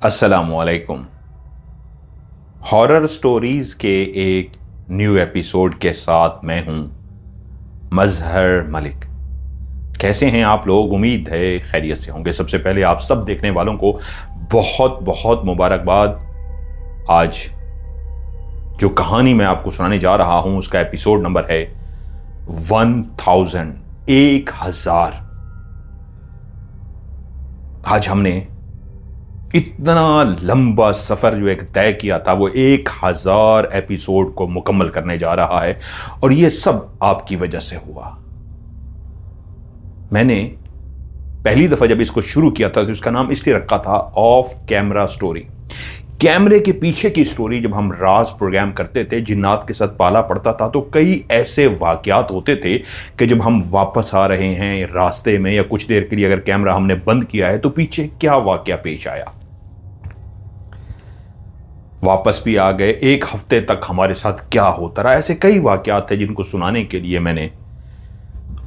अस्सलामुअलैकुम। Horror stories के एक न्यू एपिसोड के साथ मैं हूं मजहर मलिक। कैसे हैं आप लोग? उम्मीद है खैरियत से होंगे। सबसे पहले आप सब देखने वालों को बहुत बहुत मुबारकबाद। आज जो कहानी मैं आपको सुनाने जा रहा हूं उसका एपिसोड नंबर है 1000। आज हमने इतना लंबा सफर जो एक तय किया था वो 1000 एपिसोड को मुकम्मल करने जा रहा है और ये सब आपकी वजह से हुआ। मैंने पहली दफा जब इसको शुरू किया था तो इसका नाम इसलिए रखा था ऑफ कैमरा स्टोरी। कैमरे के पीछे की स्टोरी। जब हम राज प्रोग्राम करते थे, जिन्नात के साथ पाला पड़ता था, तो कई ऐसे वाकयात होते थे कि जब हम वापस आ रहे हैं रास्ते में या कुछ देर के लिए अगर कैमरा हमने बंद किया है तो पीछे क्या वाकया पेश आया। वापस भी आ गए, एक हफ्ते तक हमारे साथ क्या होता रहा। ऐसे कई वाकयात थे जिनको सुनाने के लिए मैंने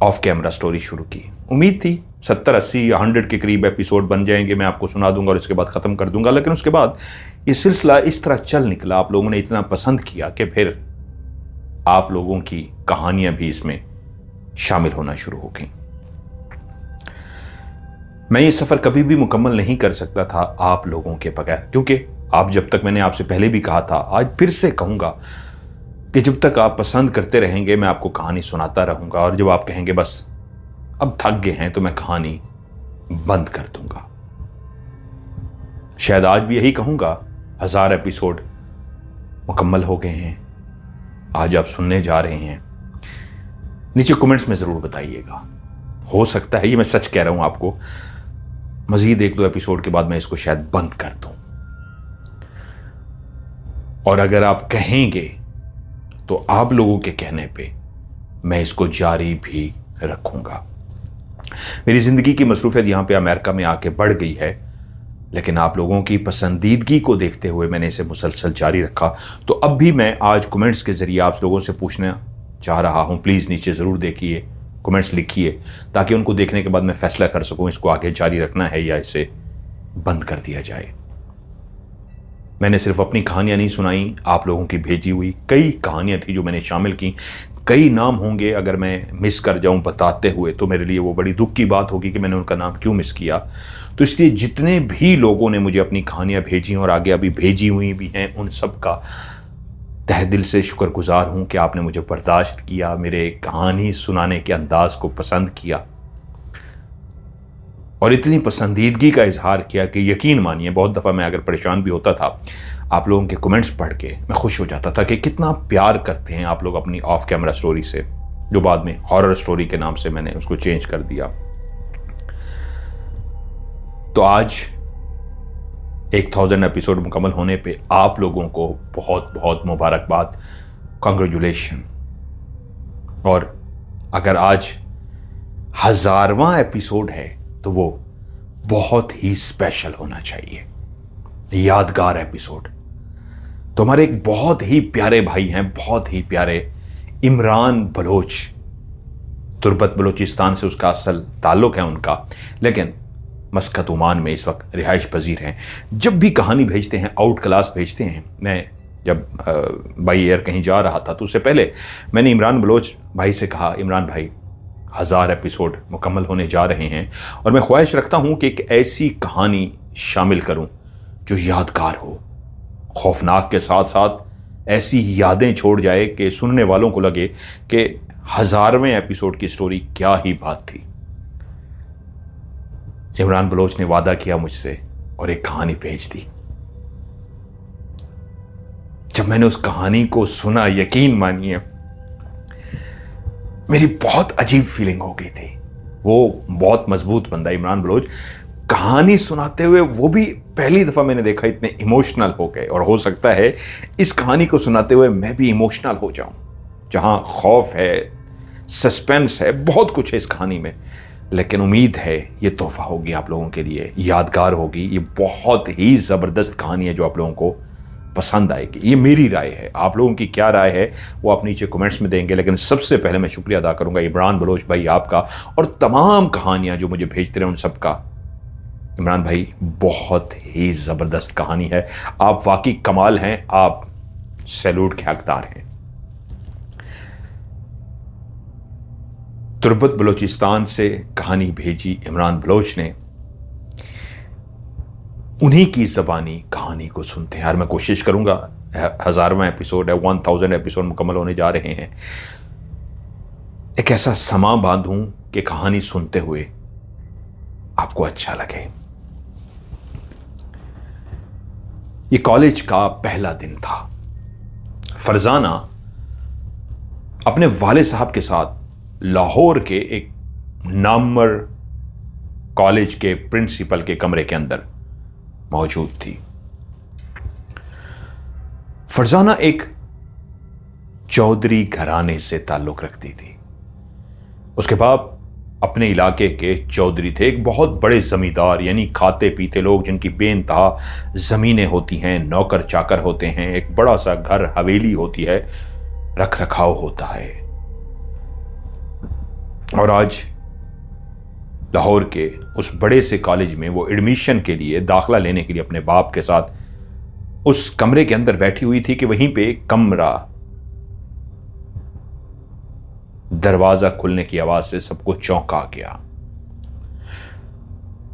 ऑफ कैमरा स्टोरी शुरू की। उम्मीद थी 70, 80 या 100 के करीब एपिसोड बन जाएंगे, मैं आपको सुना दूंगा और इसके बाद ख़त्म कर दूंगा। लेकिन उसके बाद ये सिलसिला इस तरह चल निकला, आप लोगों ने इतना पसंद किया कि फिर आप लोगों की कहानियां भी इसमें शामिल होना शुरू हो गई। मैं ये सफ़र कभी भी मुकम्मल नहीं कर सकता था आप लोगों के बगैर, क्योंकि आप जब तक, मैंने आपसे पहले भी कहा था, आज फिर से कहूंगा कि जब तक आप पसंद करते रहेंगे मैं आपको कहानी सुनाता रहूंगा, और जब आप कहेंगे बस अब थक गए हैं तो मैं कहानी बंद कर दूंगा। शायद आज भी यही कहूंगा। 1000 एपिसोड मुकम्मल हो गए हैं, आज आप सुनने जा रहे हैं। नीचे कमेंट्स में जरूर बताइएगा। हो सकता है, ये मैं सच कह रहा हूं आपको, मजीद 1-2 एपिसोड के बाद मैं इसको शायद बंद कर दूं। और अगर आप कहेंगे तो आप लोगों के कहने पे मैं इसको जारी भी रखूंगा। मेरी जिंदगी की मसरूफियत यहां पे अमेरिका में आके बढ़ गई है, लेकिन आप लोगों की पसंदीदगी को देखते हुए मैंने इसे मुसलसल जारी रखा। तो अब भी मैं आज कमेंट्स के जरिए आप लोगों से पूछना चाह रहा हूं, प्लीज़ नीचे ज़रूर देखिए, कमेंट्स लिखिए, ताकि उनको देखने के बाद मैं फैसला कर सकूं इसको आगे जारी रखना है या इसे बंद कर दिया जाए। मैंने सिर्फ अपनी कहानियां नहीं सुनाई, आप लोगों की भेजी हुई कई कहानियां थी जो मैंने शामिल की। कई नाम होंगे, अगर मैं मिस कर जाऊं बताते हुए तो मेरे लिए वो बड़ी दुख की बात होगी कि मैंने उनका नाम क्यों मिस किया। तो इसलिए जितने भी लोगों ने मुझे अपनी कहानियां भेजी और आगे अभी भेजी हुई भी हैं, उन सब का तहे दिल से शुक्रगुजार हूं कि आपने मुझे बर्दाश्त किया, मेरे कहानी सुनाने के अंदाज को पसंद किया और इतनी पसंदीदगी का इजहार किया कि यकीन मानिए बहुत दफ़ा मैं अगर परेशान भी होता था, आप लोगों के कमेंट्स पढ़ के मैं खुश हो जाता था कि कितना प्यार करते हैं आप लोग अपनी ऑफ कैमरा स्टोरी से, जो बाद में हॉरर स्टोरी के नाम से मैंने उसको चेंज कर दिया। तो आज 1000 एपिसोड मुकम्मल होने पे आप लोगों को बहुत बहुत मुबारकबाद, कांग्रेचुलेशन। और अगर आज 1000वां एपिसोड है तो वो बहुत ही स्पेशल होना चाहिए, यादगार एपिसोड। तो हमारे एक बहुत ही प्यारे भाई हैं, बहुत ही प्यारे, इमरान बलोच। तुर्बत बलोचिस्तान से उसका असल ताल्लुक है उनका, लेकिन मस्कत ओमान में इस वक्त रिहाइश पजीर हैं। जब भी कहानी भेजते हैं, आउट क्लास भेजते हैं। मैं जब बाई एयर कहीं जा रहा था तो उससे पहले मैंने इमरान बलोच भाई से कहा, इमरान भाई 1000 एपिसोड मुकम्मल होने जा रहे हैं और मैं ख्वाहिश रखता हूं कि एक ऐसी कहानी शामिल करूं जो यादगार हो, खौफनाक के साथ साथ ऐसी यादें छोड़ जाए कि सुनने वालों को लगे कि 1000वें एपिसोड की स्टोरी क्या ही बात थी। इमरान बलोच ने वादा किया मुझसे और एक कहानी भेज दी। जब मैंने उस कहानी को सुना, यकीन मानिए मेरी बहुत अजीब फीलिंग हो गई थी। वो बहुत मजबूत बंदा इमरान बलोच, कहानी सुनाते हुए वो भी पहली दफ़ा मैंने देखा इतने इमोशनल हो गए। और हो सकता है इस कहानी को सुनाते हुए मैं भी इमोशनल हो जाऊं। जहां खौफ है, सस्पेंस है, बहुत कुछ है इस कहानी में, लेकिन उम्मीद है ये तोहफा होगी आप लोगों के लिए, यादगार होगी। ये बहुत ही ज़बरदस्त कहानी है जो आप लोगों को पसंद आएगी। ये मेरी राय है, आप लोगों की क्या राय है वो आप नीचे कमेंट्स में देंगे। लेकिन सबसे पहले मैं शुक्रिया अदा करूंगा इमरान बलोच भाई आपका, और तमाम कहानियां जो मुझे भेजते रहे उन सब का इमरान भाई, बहुत ही ज़बरदस्त कहानी है। आप वाकई कमाल हैं, आप सैल्यूट के हकदार हैं। तुर्बत बलोचिस्तान से कहानी भेजी इमरान बलोच ने, उन्हीं की ज़बानी कहानी को सुनते हैं। यार मैं कोशिश करूंगा, 1000वां एपिसोड है, 1000 एपिसोड मुकम्मल होने जा रहे हैं, एक ऐसा समा बांधूं कि कहानी सुनते हुए आपको अच्छा लगे। ये कॉलेज का पहला दिन था। फरजाना अपने वाले साहब के साथ लाहौर के एक नामवर कॉलेज के प्रिंसिपल के कमरे के अंदर मौजूद थी। फरजाना एक चौधरी घराने से ताल्लुक रखती थी। उसके बाप अपने इलाके के चौधरी थे, एक बहुत बड़े जमींदार, यानी खाते पीते लोग जिनकी बेनतहा जमीनें होती हैं, नौकर चाकर होते हैं, एक बड़ा सा घर हवेली होती है, रख रखाव होता है। और आज लाहौर के उस बड़े से कॉलेज में वो एडमिशन के लिए, दाखिला लेने के लिए अपने बाप के साथ उस कमरे के अंदर बैठी हुई थी कि वहीं पे कमरा, दरवाजा खुलने की आवाज से सबको चौंका गया।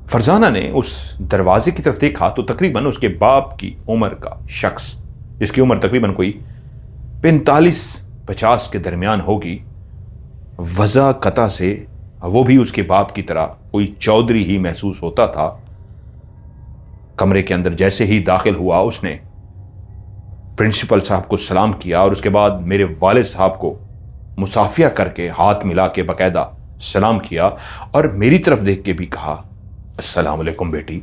फरजाना ने उस दरवाजे की तरफ देखा तो तकरीबन उसके बाप की उम्र का शख्स, जिसकी उम्र तकरीबन कोई 45-50 के दरमियान होगी, वज़ा कता से वो भी उसके बाप की तरह कोई चौधरी ही महसूस होता था, कमरे के अंदर जैसे ही दाखिल हुआ उसने प्रिंसिपल साहब को सलाम किया और उसके बाद मेरे वालिद साहब को मुसाफिया करके हाथ मिला के बाकायदा सलाम किया और मेरी तरफ देख के भी कहा, अस्सलाम वालेकुम बेटी।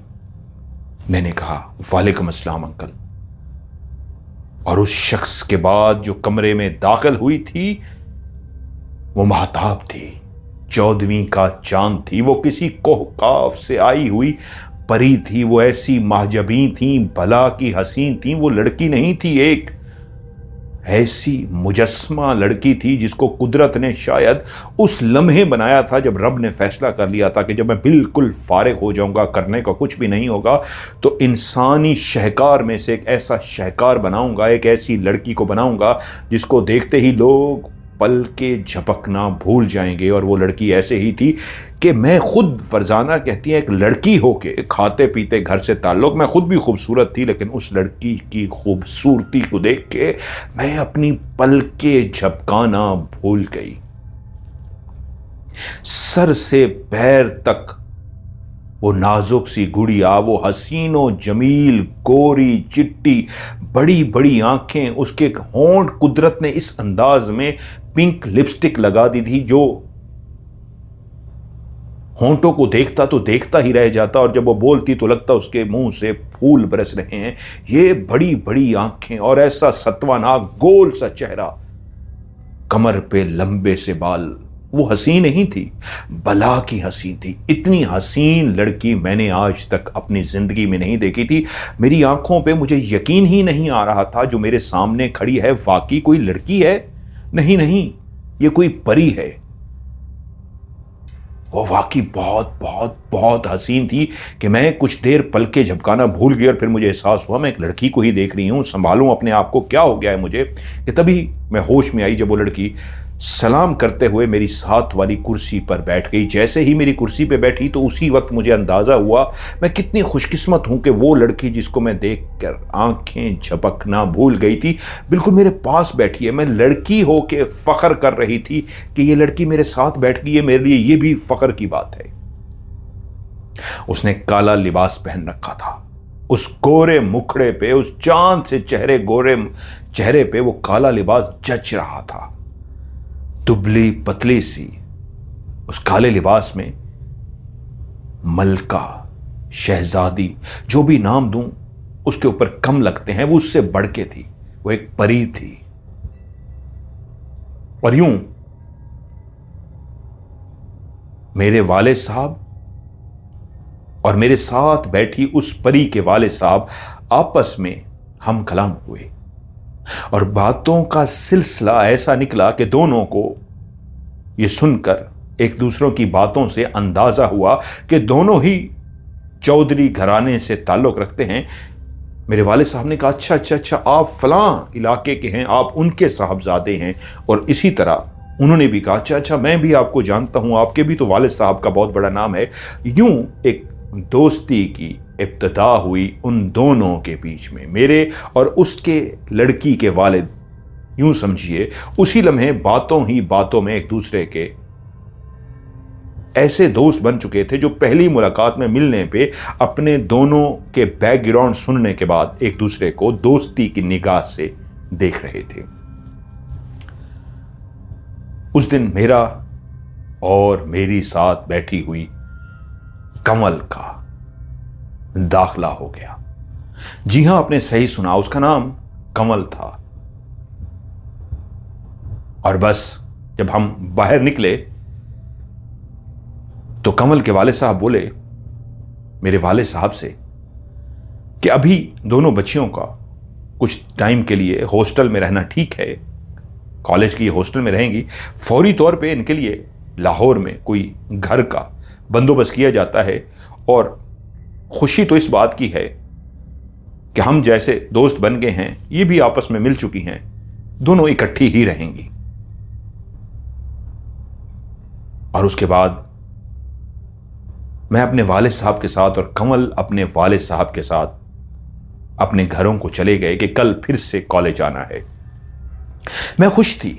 मैंने कहा, वालेकुम अस्सलाम अंकल। और उस शख्स के बाद जो कमरे में दाखिल हुई थी वो महताब थी, 14वीं का चांद थी, वो किसी कोहकाफ से आई हुई परी थी, वो ऐसी महजबी थी, भला की हसीन थी। वो लड़की नहीं थी, एक ऐसी मुजस्मा लड़की थी जिसको कुदरत ने शायद उस लम्हे बनाया था जब रब ने फैसला कर लिया था कि जब मैं बिल्कुल फारिग हो जाऊंगा, करने का कुछ भी नहीं होगा, तो इंसानी शहकार में से एक ऐसा शहकार बनाऊंगा, एक ऐसी लड़की को बनाऊंगा जिसको देखते ही लोग पल के झपकना भूल जाएंगे। और वो लड़की ऐसे ही थी कि मैं खुद, फरजाना कहती है, एक लड़की होके खाते पीते घर से ताल्लुक, मैं खुद भी खूबसूरत थी, लेकिन उस लड़की की खूबसूरती को देख के मैं अपनी पल के झपकाना भूल गई। सर से पैर तक वो नाजुक सी गुड़िया, वो हसीनो जमील, गोरी चिट्टी, बड़ी बड़ी आंखें, उसके होंठ कुदरत ने इस अंदाज में पिंक लिपस्टिक लगा दी थी जो होंठों को देखता तो देखता ही रह जाता, और जब वो बोलती तो लगता उसके मुंह से फूल बरस रहे हैं। ये बड़ी बड़ी आंखें और ऐसा सत्वानाक गोल सा चेहरा, कमर पे लंबे से बाल। वो हसीन नहीं थी, बला की हसीन थी। इतनी हसीन लड़की मैंने आज तक अपनी जिंदगी में नहीं देखी थी। मेरी आंखों पे मुझे यकीन ही नहीं आ रहा था जो मेरे सामने खड़ी है वाकई कोई लड़की है। नहीं नहीं, ये कोई परी है। वो वाकई बहुत बहुत बहुत हसीन थी कि मैं कुछ देर पल के झपकाना भूल गया और फिर मुझे एहसास हुआ मैं एक लड़की को ही देख रही हूं, संभालूं अपने आप को, क्या हो गया है मुझे। कि तभी मैं होश में आई जब वो लड़की सलाम करते हुए मेरी साथ वाली कुर्सी पर बैठ गई। जैसे ही मेरी कुर्सी पे बैठी तो उसी वक्त मुझे अंदाजा हुआ मैं कितनी खुशकिस्मत हूं कि वो लड़की जिसको मैं देखकर आंखें झपकना भूल गई थी बिल्कुल मेरे पास बैठी है। मैं लड़की हो के फख्र कर रही थी कि ये लड़की मेरे साथ बैठ गई है, मेरे लिए ये भी फख्र की बात है। उसने काला लिबास पहन रखा था। उस गोरे मुखड़े पे, उस चांद से चेहरे गोरे चेहरे पे वो काला लिबास जच रहा था। दुबली पतली सी उस काले लिबास में मलका, शहजादी, जो भी नाम दूं उसके ऊपर कम लगते हैं, वो उससे बढ़ के थी। वो एक परी थी। और यूं मेरे वाले साहब और मेरे साथ बैठी उस परी के वाले साहब आपस में हम कलाम हुए और बातों का सिलसिला ऐसा निकला कि दोनों को ये सुनकर एक दूसरों की बातों से अंदाजा हुआ कि दोनों ही चौधरी घराने से ताल्लुक़ रखते हैं। मेरे वालिद साहब ने कहा अच्छा, आप फलां इलाके के हैं, आप उनके साहबजादे हैं। और इसी तरह उन्होंने भी कहा अच्छा, मैं भी आपको जानता हूँ, आपके भी तो वालिद साहब का बहुत बड़ा नाम है। यूं एक दोस्ती की इब्तिदा हुई उन दोनों के बीच में, मेरे और उसके लड़की के वालिद। यूं समझिए उसी लम्हे बातों ही बातों में एक दूसरे के ऐसे दोस्त बन चुके थे जो पहली मुलाकात में मिलने पे अपने दोनों के बैकग्राउंड सुनने के बाद एक दूसरे को दोस्ती की निगाह से देख रहे थे। उस दिन मेरा और मेरी साथ बैठी हुई कमल का दाखिला हो गया। जी हां, आपने सही सुना, उसका नाम कमल था। और बस जब हम बाहर निकले तो कमल के वाले साहब बोले मेरे वाले साहब से कि अभी दोनों बच्चियों का कुछ टाइम के लिए हॉस्टल में रहना ठीक है, कॉलेज की हॉस्टल में रहेंगी, फौरी तौर पे इनके लिए लाहौर में कोई घर का बंदोबस्त किया जाता है। और खुशी तो इस बात की है कि हम जैसे दोस्त बन गए हैं, ये भी आपस में मिल चुकी हैं, दोनों इकट्ठी ही रहेंगी। और उसके बाद मैं अपने वालिद साहब के साथ और कमल अपने वालिद साहब के साथ अपने घरों को चले गए कि कल फिर से कॉलेज आना है। मैं खुश थी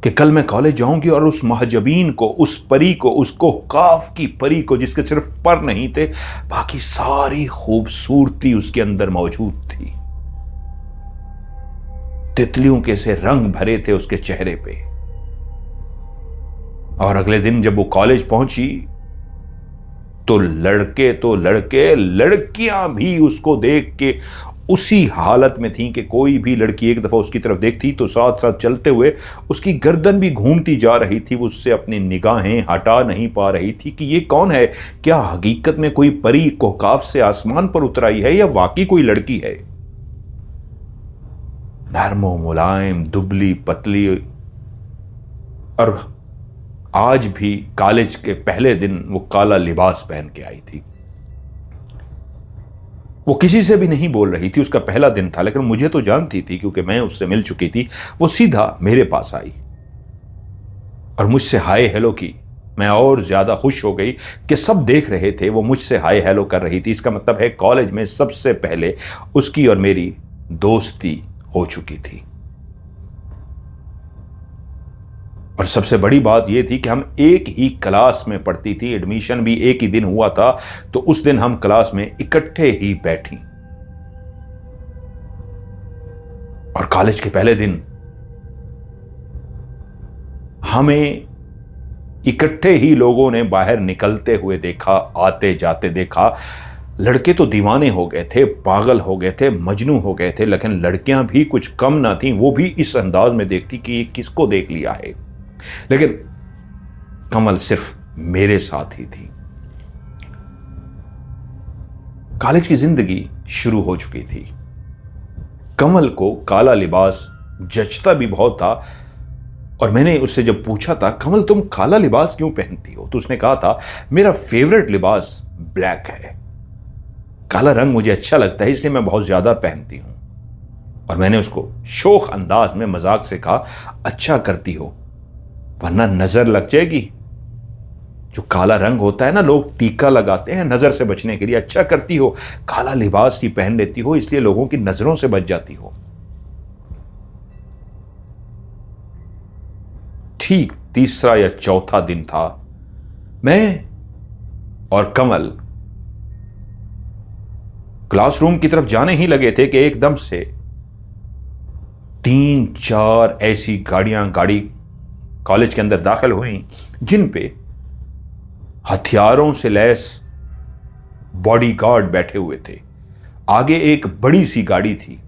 कि कल मैं कॉलेज जाऊंगी और उस महजबीन को, उस परी को, उसको काफ की परी को जिसके सिर्फ पर नहीं थे, बाकी सारी खूबसूरती उसके अंदर मौजूद थी। तितलियों के से रंग भरे थे उसके चेहरे पे। और अगले दिन जब वो कॉलेज पहुंची तो लड़के लड़कियां भी उसको देख के उसी हालत में थी कि कोई भी लड़की एक दफा उसकी तरफ देखती तो साथ साथ चलते हुए उसकी गर्दन भी घूमती जा रही थी, वो उससे अपनी निगाहें हटा नहीं पा रही थी कि ये कौन है, क्या हकीकत में कोई परी कोहकाफ से आसमान पर उतर आई है या वाकई कोई लड़की है। नरमो मुलायम, दुबली पतली, और आज भी कॉलेज के पहले दिन वो काला लिबास पहन के आई थी। वो किसी से भी नहीं बोल रही थी, उसका पहला दिन था, लेकिन मुझे तो जानती थी क्योंकि मैं उससे मिल चुकी थी। वो सीधा मेरे पास आई और मुझसे हाय हेलो की। मैं और ज्यादा खुश हो गई कि सब देख रहे थे, वो मुझसे हाय हेलो कर रही थी। इसका मतलब है कॉलेज में सबसे पहले उसकी और मेरी दोस्ती हो चुकी थी। और सबसे बड़ी बात यह थी कि हम एक ही क्लास में पढ़ती थी, एडमिशन भी एक ही दिन हुआ था, तो उस दिन हम क्लास में इकट्ठे ही बैठी। और कॉलेज के पहले दिन हमें इकट्ठे ही लोगों ने बाहर निकलते हुए देखा, आते जाते देखा। लड़के तो दीवाने हो गए थे, पागल हो गए थे, मजनू हो गए थे, लेकिन लड़कियां भी कुछ कम ना थीं। वो भी इस अंदाज में देखती कि ये किसको देख लिया है। लेकिन कमल सिर्फ मेरे साथ ही थी। कॉलेज की जिंदगी शुरू हो चुकी थी। कमल को काला लिबास जचता भी बहुत था। और मैंने उससे जब पूछा था, कमल तुम काला लिबास क्यों पहनती हो, तो उसने कहा था मेरा फेवरेट लिबास ब्लैक है, काला रंग मुझे अच्छा लगता है, इसलिए मैं बहुत ज्यादा पहनती हूं। और मैंने उसको शौक अंदाज में मजाक से कहा, अच्छा करती हो वरना नजर लग जाएगी। जो काला रंग होता है ना, लोग टीका लगाते हैं नजर से बचने के लिए। अच्छा करती हो, काला लिबास ही पहन लेती हो, इसलिए लोगों की नजरों से बच जाती हो। ठीक तीसरा या चौथा दिन था, मैं और कमल क्लासरूम की तरफ जाने ही लगे थे कि एकदम से 3-4 ऐसी गाड़ी कॉलेज के अंदर दाखिल हुई जिन पे हथियारों से लैस बॉडीगार्ड बैठे हुए थे। आगे एक बड़ी सी गाड़ी थी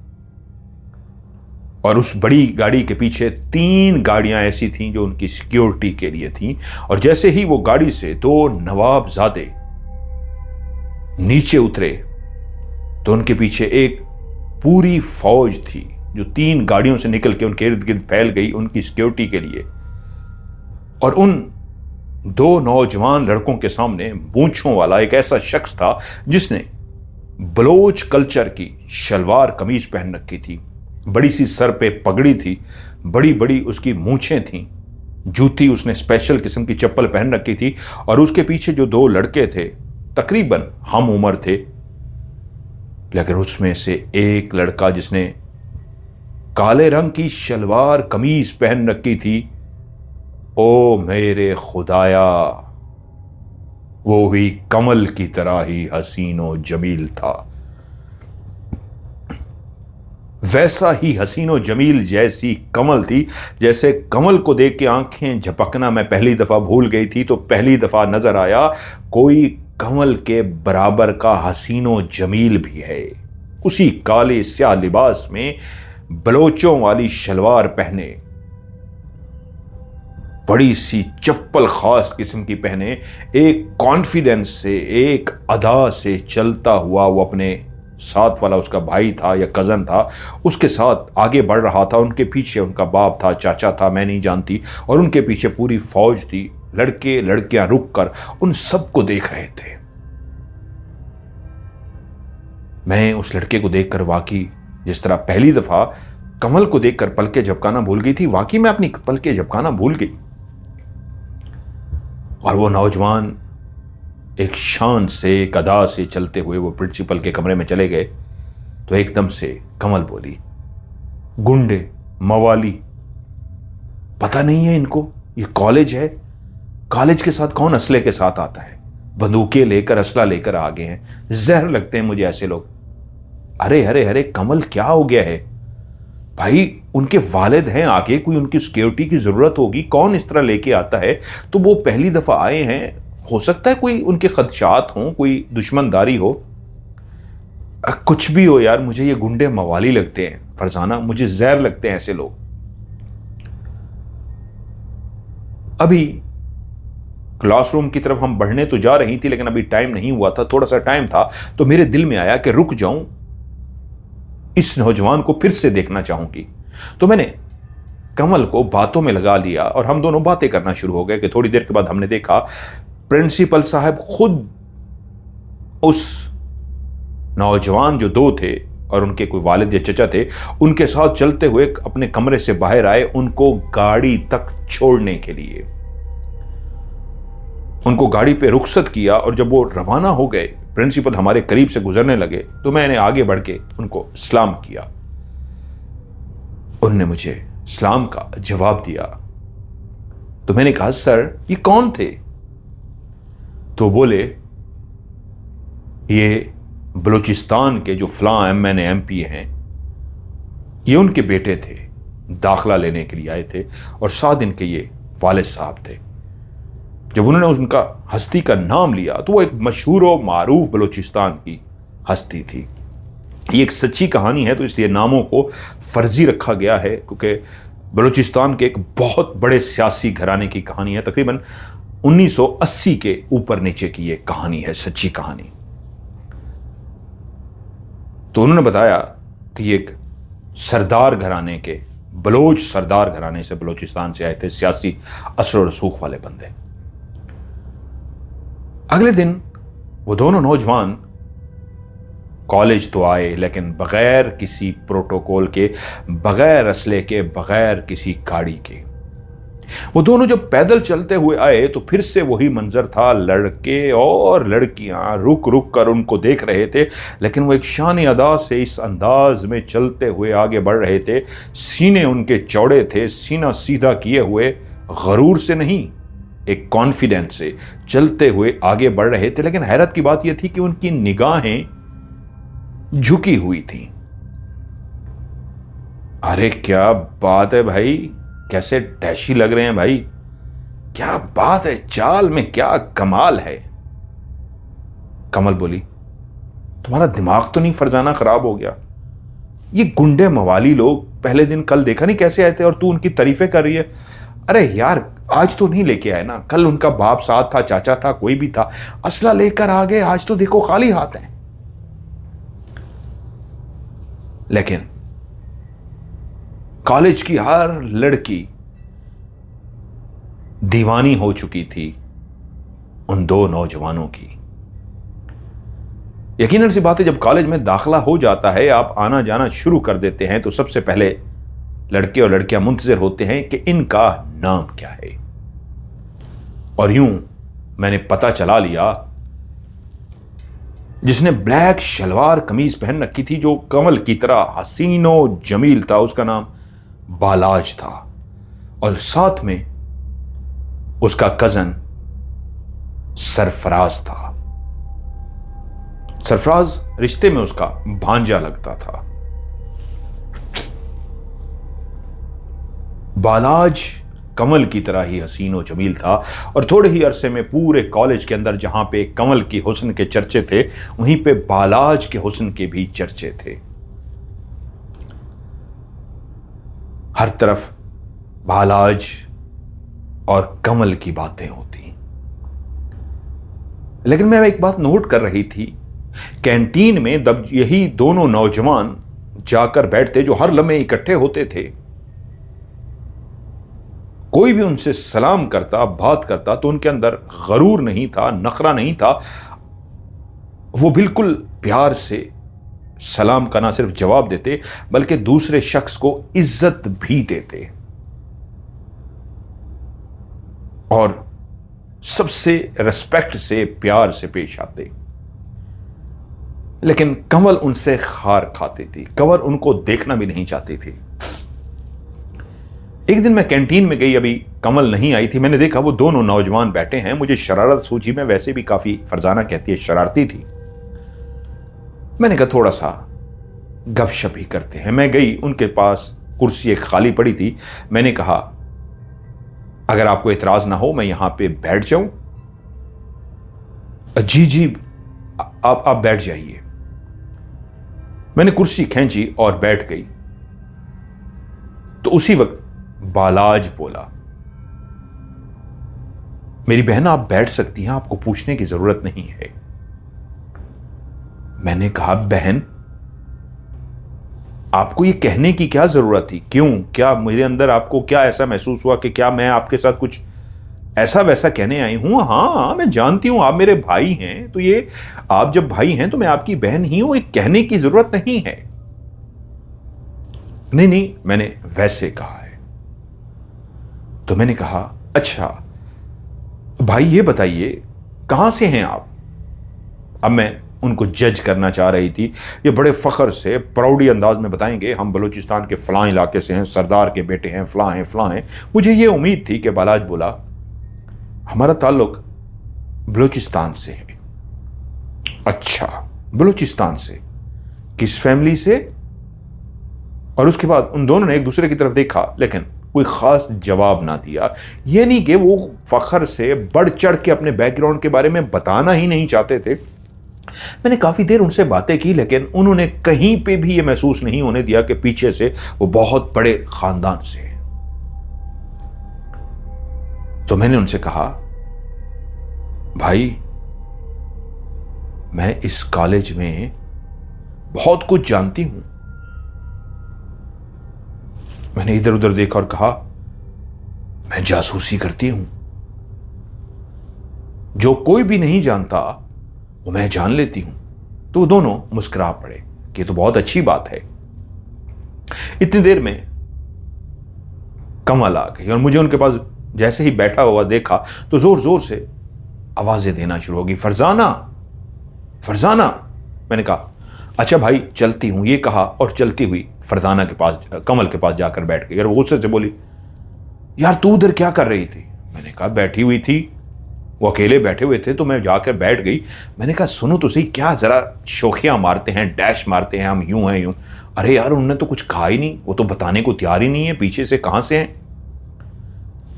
और उस बड़ी गाड़ी के पीछे 3 गाड़ियां ऐसी थीं जो उनकी सिक्योरिटी के लिए थीं। और जैसे ही वो गाड़ी से 2 नवाबजादे नीचे उतरे तो उनके पीछे एक पूरी फौज थी जो 3 गाड़ियों से निकल के उनके इर्द गिर्द फैल गई उनकी सिक्योरिटी के लिए। और उन दो नौजवान लड़कों के सामने मूंछों वाला एक ऐसा शख्स था जिसने बलोच कल्चर की शलवार कमीज पहन रखी थी, बड़ी सी सर पे पगड़ी थी, बड़ी बड़ी उसकी मूंछें थीं, जूती उसने स्पेशल किस्म की चप्पल पहन रखी थी। और उसके पीछे जो दो लड़के थे तकरीबन हम उम्र थे, लेकिन उसमें से एक लड़का जिसने काले रंग की शलवार कमीज पहन रखी थी, ओ मेरे खुदाया, वो भी कमल की तरह ही हसीनो जमील था। वैसा ही हसीनो जमील जैसी कमल थी, जैसे कमल को देख के आंखें झपकना मैं पहली दफा भूल गई थी तो पहली दफा नजर आया कोई कमल के बराबर का हसीनो जमील भी है। उसी काले स्याह लिबास में बलोचों वाली शलवार पहने, बड़ी सी चप्पल खास किस्म की पहने, एक कॉन्फिडेंस से, एक अदा से चलता हुआ वो अपने साथ वाला उसका भाई था या कजन था उसके साथ आगे बढ़ रहा था। उनके पीछे उनका बाप था, चाचा था, मैं नहीं जानती, और उनके पीछे पूरी फौज थी। लड़के लड़कियां रुक कर उन सबको देख रहे थे। मैं उस लड़के को देखकर वाकई जिस तरह पहली दफा कमल को देखकर पलके झपकाना भूल गई थी, वाकई मैं अपनी पलके झपकाना भूल गई। और वो नौजवान एक शान से, एक अदा से चलते हुए वो प्रिंसिपल के कमरे में चले गए तो एकदम से कमल बोली, गुंडे, मवाली, पता नहीं है इनको ये कॉलेज है? कॉलेज के साथ कौन असले के साथ आता है? बंदूकें लेकर, असला लेकर आ गए हैं। जहर लगते हैं मुझे ऐसे लोग। अरे अरे अरे कमल, क्या हो गया है भाई? उनके वालिद हैं, आगे कोई उनकी सिक्योरिटी की जरूरत होगी, कौन इस तरह लेके आता है? तो वो पहली दफा आए हैं, हो सकता है कोई उनके खदशात हों, कोई दुश्मनदारी हो। कुछ भी हो यार, मुझे ये गुंडे मवाली लगते हैं फरजाना, मुझे जहर लगते हैं ऐसे लोग। अभी क्लासरूम की तरफ हम बढ़ने तो जा रही थी, लेकिन अभी टाइम नहीं हुआ था, थोड़ा सा टाइम था, तो मेरे दिल में आया कि रुक जाऊं, इस नौजवान को फिर से देखना चाहूंगी। तो मैंने कमल को बातों में लगा लिया और हम दोनों बातें करना शुरू हो गए कि थोड़ी देर के बाद हमने देखा प्रिंसिपल साहब खुद उस नौजवान जो दो थे और उनके कोई वालिद या चचा थे उनके साथ चलते हुए अपने कमरे से बाहर आए, उनको गाड़ी तक छोड़ने के लिए। उनको गाड़ी पे रुखसत किया और जब वो रवाना हो गए, प्रिंसिपल हमारे करीब से गुजरने लगे, तो मैंने आगे बढ़ के उनको सलाम किया। उन्होंने मुझे सलाम का जवाब दिया। तो मैंने कहा, सर ये कौन थे? तो बोले, ये बलूचिस्तान के जो फलां MN MP हैं, ये उनके बेटे थे, दाखिला लेने के लिए आए थे और साथ इनके ये वालिद साहब थे। जब उन्होंने उनका हस्ती का नाम लिया तो वो एक मशहूर और मारूफ बलूचिस्तान की हस्ती थी। ये एक सच्ची कहानी है तो इसलिए नामों को फर्जी रखा गया है, क्योंकि बलूचिस्तान के एक बहुत बड़े सियासी घराने की कहानी है। तकरीबन 1980 के ऊपर नीचे की ये कहानी है, सच्ची कहानी। तो उन्होंने बताया कि ये एक सरदार घराने के, बलोच सरदार घराने से बलूचिस्तान से आए थे, सियासी असर और रसूख वाले बंदे। अगले दिन वो दोनों नौजवान कॉलेज तो आए, लेकिन बगैर किसी प्रोटोकॉल के, बगैर असले के, बगैर किसी गाड़ी के। वो दोनों जब पैदल चलते हुए आए तो फिर से वही मंजर था, लड़के और लड़कियां रुक रुक कर उनको देख रहे थे, लेकिन वो एक शान अदा से इस अंदाज में चलते हुए आगे बढ़ रहे थे। सीने उनके चौड़े थे, सीना सीधा किए हुए, गरूर से नहीं, एक कॉन्फिडेंस से चलते हुए आगे बढ़ रहे थे। लेकिन हैरत की बात यह थी कि उनकी निगाहें झुकी हुई थी। अरे क्या बात है भाई, कैसे डैशी लग रहे हैं भाई, क्या बात है, चाल में क्या कमाल है। कमल बोली, तुम्हारा दिमाग तो नहीं फरजाना खराब हो गया? ये गुंडे मवाली लोग पहले दिन कल देखा नहीं कैसे आए थे और तू उनकी तारीफें कर रही है? अरे यार, आज तो नहीं लेके आए ना, कल उनका बाप साथ था, चाचा था, कोई भी था, असला लेकर आ गए, आज तो देखो खाली हाथ है। लेकिन कॉलेज की हर लड़की दीवानी हो चुकी थी उन दो नौजवानों की। यकीनन सी बात है, जब कॉलेज में दाखिला हो जाता है, आप आना जाना शुरू कर देते हैं, तो सबसे पहले लड़के और लड़कियां मुंतजिर होते हैं कि इनका नाम क्या है। और यूं मैंने पता चला लिया, जिसने ब्लैक शलवार कमीज पहन रखी थी, जो कमल की तरह हसीनो जमील था, उसका नाम बालाज था। और साथ में उसका कजन सरफराज था। सरफराज रिश्ते में उसका भांजा लगता था। बालाज कमल की तरह ही हसीन और जमील था, और थोड़े ही अरसे में पूरे कॉलेज के अंदर जहां पे कमल की हुस्न के चर्चे थे, वहीं पे बालाज के हुस्न के भी चर्चे थे। हर तरफ बालाज और कमल की बातें होती। लेकिन मैं एक बात नोट कर रही थी, कैंटीन में जब यही दोनों नौजवान जाकर बैठते, जो हर लम्हे इकट्ठे होते थे, कोई भी उनसे सलाम करता, बात करता, तो उनके अंदर गरूर नहीं था, नखरा नहीं था। वो बिल्कुल प्यार से सलाम का ना सिर्फ जवाब देते, बल्कि दूसरे शख्स को इज्जत भी देते और सबसे रिस्पेक्ट से, प्यार से पेश आते। लेकिन कमल उनसे खार खाती थी, कमल उनको देखना भी नहीं चाहती थी। एक दिन मैं कैंटीन में गई, अभी कमल नहीं आई थी। मैंने देखा वो दोनों नौजवान बैठे हैं। मुझे शरारत सूझी, मैं वैसे भी काफी, फरजाना कहती है, शरारती थी। मैंने कहा थोड़ा सा गपशप ही करते हैं। मैं गई, उनके पास कुर्सी एक खाली पड़ी थी। मैंने कहा अगर आपको इतराज ना हो मैं यहां पे बैठ जाऊं। जी जी, आप बैठ जाइए। मैंने कुर्सी खींची और बैठ गई। तो उसी वक्त बालाज बोला, मेरी बहन आप बैठ सकती हैं, आपको पूछने की जरूरत नहीं है। मैंने कहा बहन, आपको ये कहने की क्या जरूरत थी? क्यों, क्या मेरे अंदर आपको क्या ऐसा महसूस हुआ कि क्या मैं आपके साथ कुछ ऐसा वैसा कहने आई हूं? हाँ, मैं जानती हूं आप मेरे भाई हैं, तो ये आप जब भाई हैं तो मैं आपकी बहन ही हूं, ये कहने की जरूरत नहीं है। नहीं नहीं, मैंने वैसे कहा है। तो मैंने कहा अच्छा भाई ये बताइए कहां से हैं आप? अब मैं उनको जज करना चाह रही थी। ये बड़े फख्र से, प्राउडी अंदाज में बताएंगे, हम बलूचिस्तान के फलां इलाके से हैं, सरदार के बेटे हैं, फलां हैं फलां हैं। मुझे ये उम्मीद थी कि बालाज बोला हमारा ताल्लुक बलूचिस्तान से है। अच्छा, बलूचिस्तान से, किस फैमिली से? और उसके बाद उन दोनों ने एक दूसरे की तरफ देखा, लेकिन कोई खास जवाब ना दिया। ये नहीं कि वो फख्र से बढ़ चढ़ के अपने बैकग्राउंड के बारे में बताना ही नहीं चाहते थे। मैंने काफी देर उनसे बातें की, लेकिन उन्होंने कहीं पे भी ये महसूस नहीं होने दिया कि पीछे से वो बहुत बड़े खानदान से हैं। तो मैंने उनसे कहा भाई मैं इस कॉलेज में बहुत कुछ जानती हूं। मैंने इधर उधर देखा और कहा मैं जासूसी करती हूं, जो कोई भी नहीं जानता वो मैं जान लेती हूं। तो वो दोनों मुस्कुरा पड़े कि ये तो बहुत अच्छी बात है। इतनी देर में कमल आ गई और मुझे उनके पास जैसे ही बैठा हुआ देखा तो जोर जोर से आवाजें देना शुरू हो गई, फरजाना फरजाना। मैंने कहा अच्छा भाई चलती हूं, ये कहा और चलती हुई फरजाना के पास, कमल के पास जाकर बैठ गई। और वो गुस्से से बोली यार तू उधर क्या कर रही थी? मैंने कहा बैठी हुई थी, वो अकेले बैठे हुए थे तो मैं जाकर बैठ गई। मैंने कहा सुनो तो सही, क्या जरा शोखियां मारते हैं, डैश मारते हैं, हम यूं हैं यूं। अरे यार उन्होंने तो कुछ कहा ही नहीं, वो तो बताने को तैयार ही नहीं है, पीछे से कहां से हैं।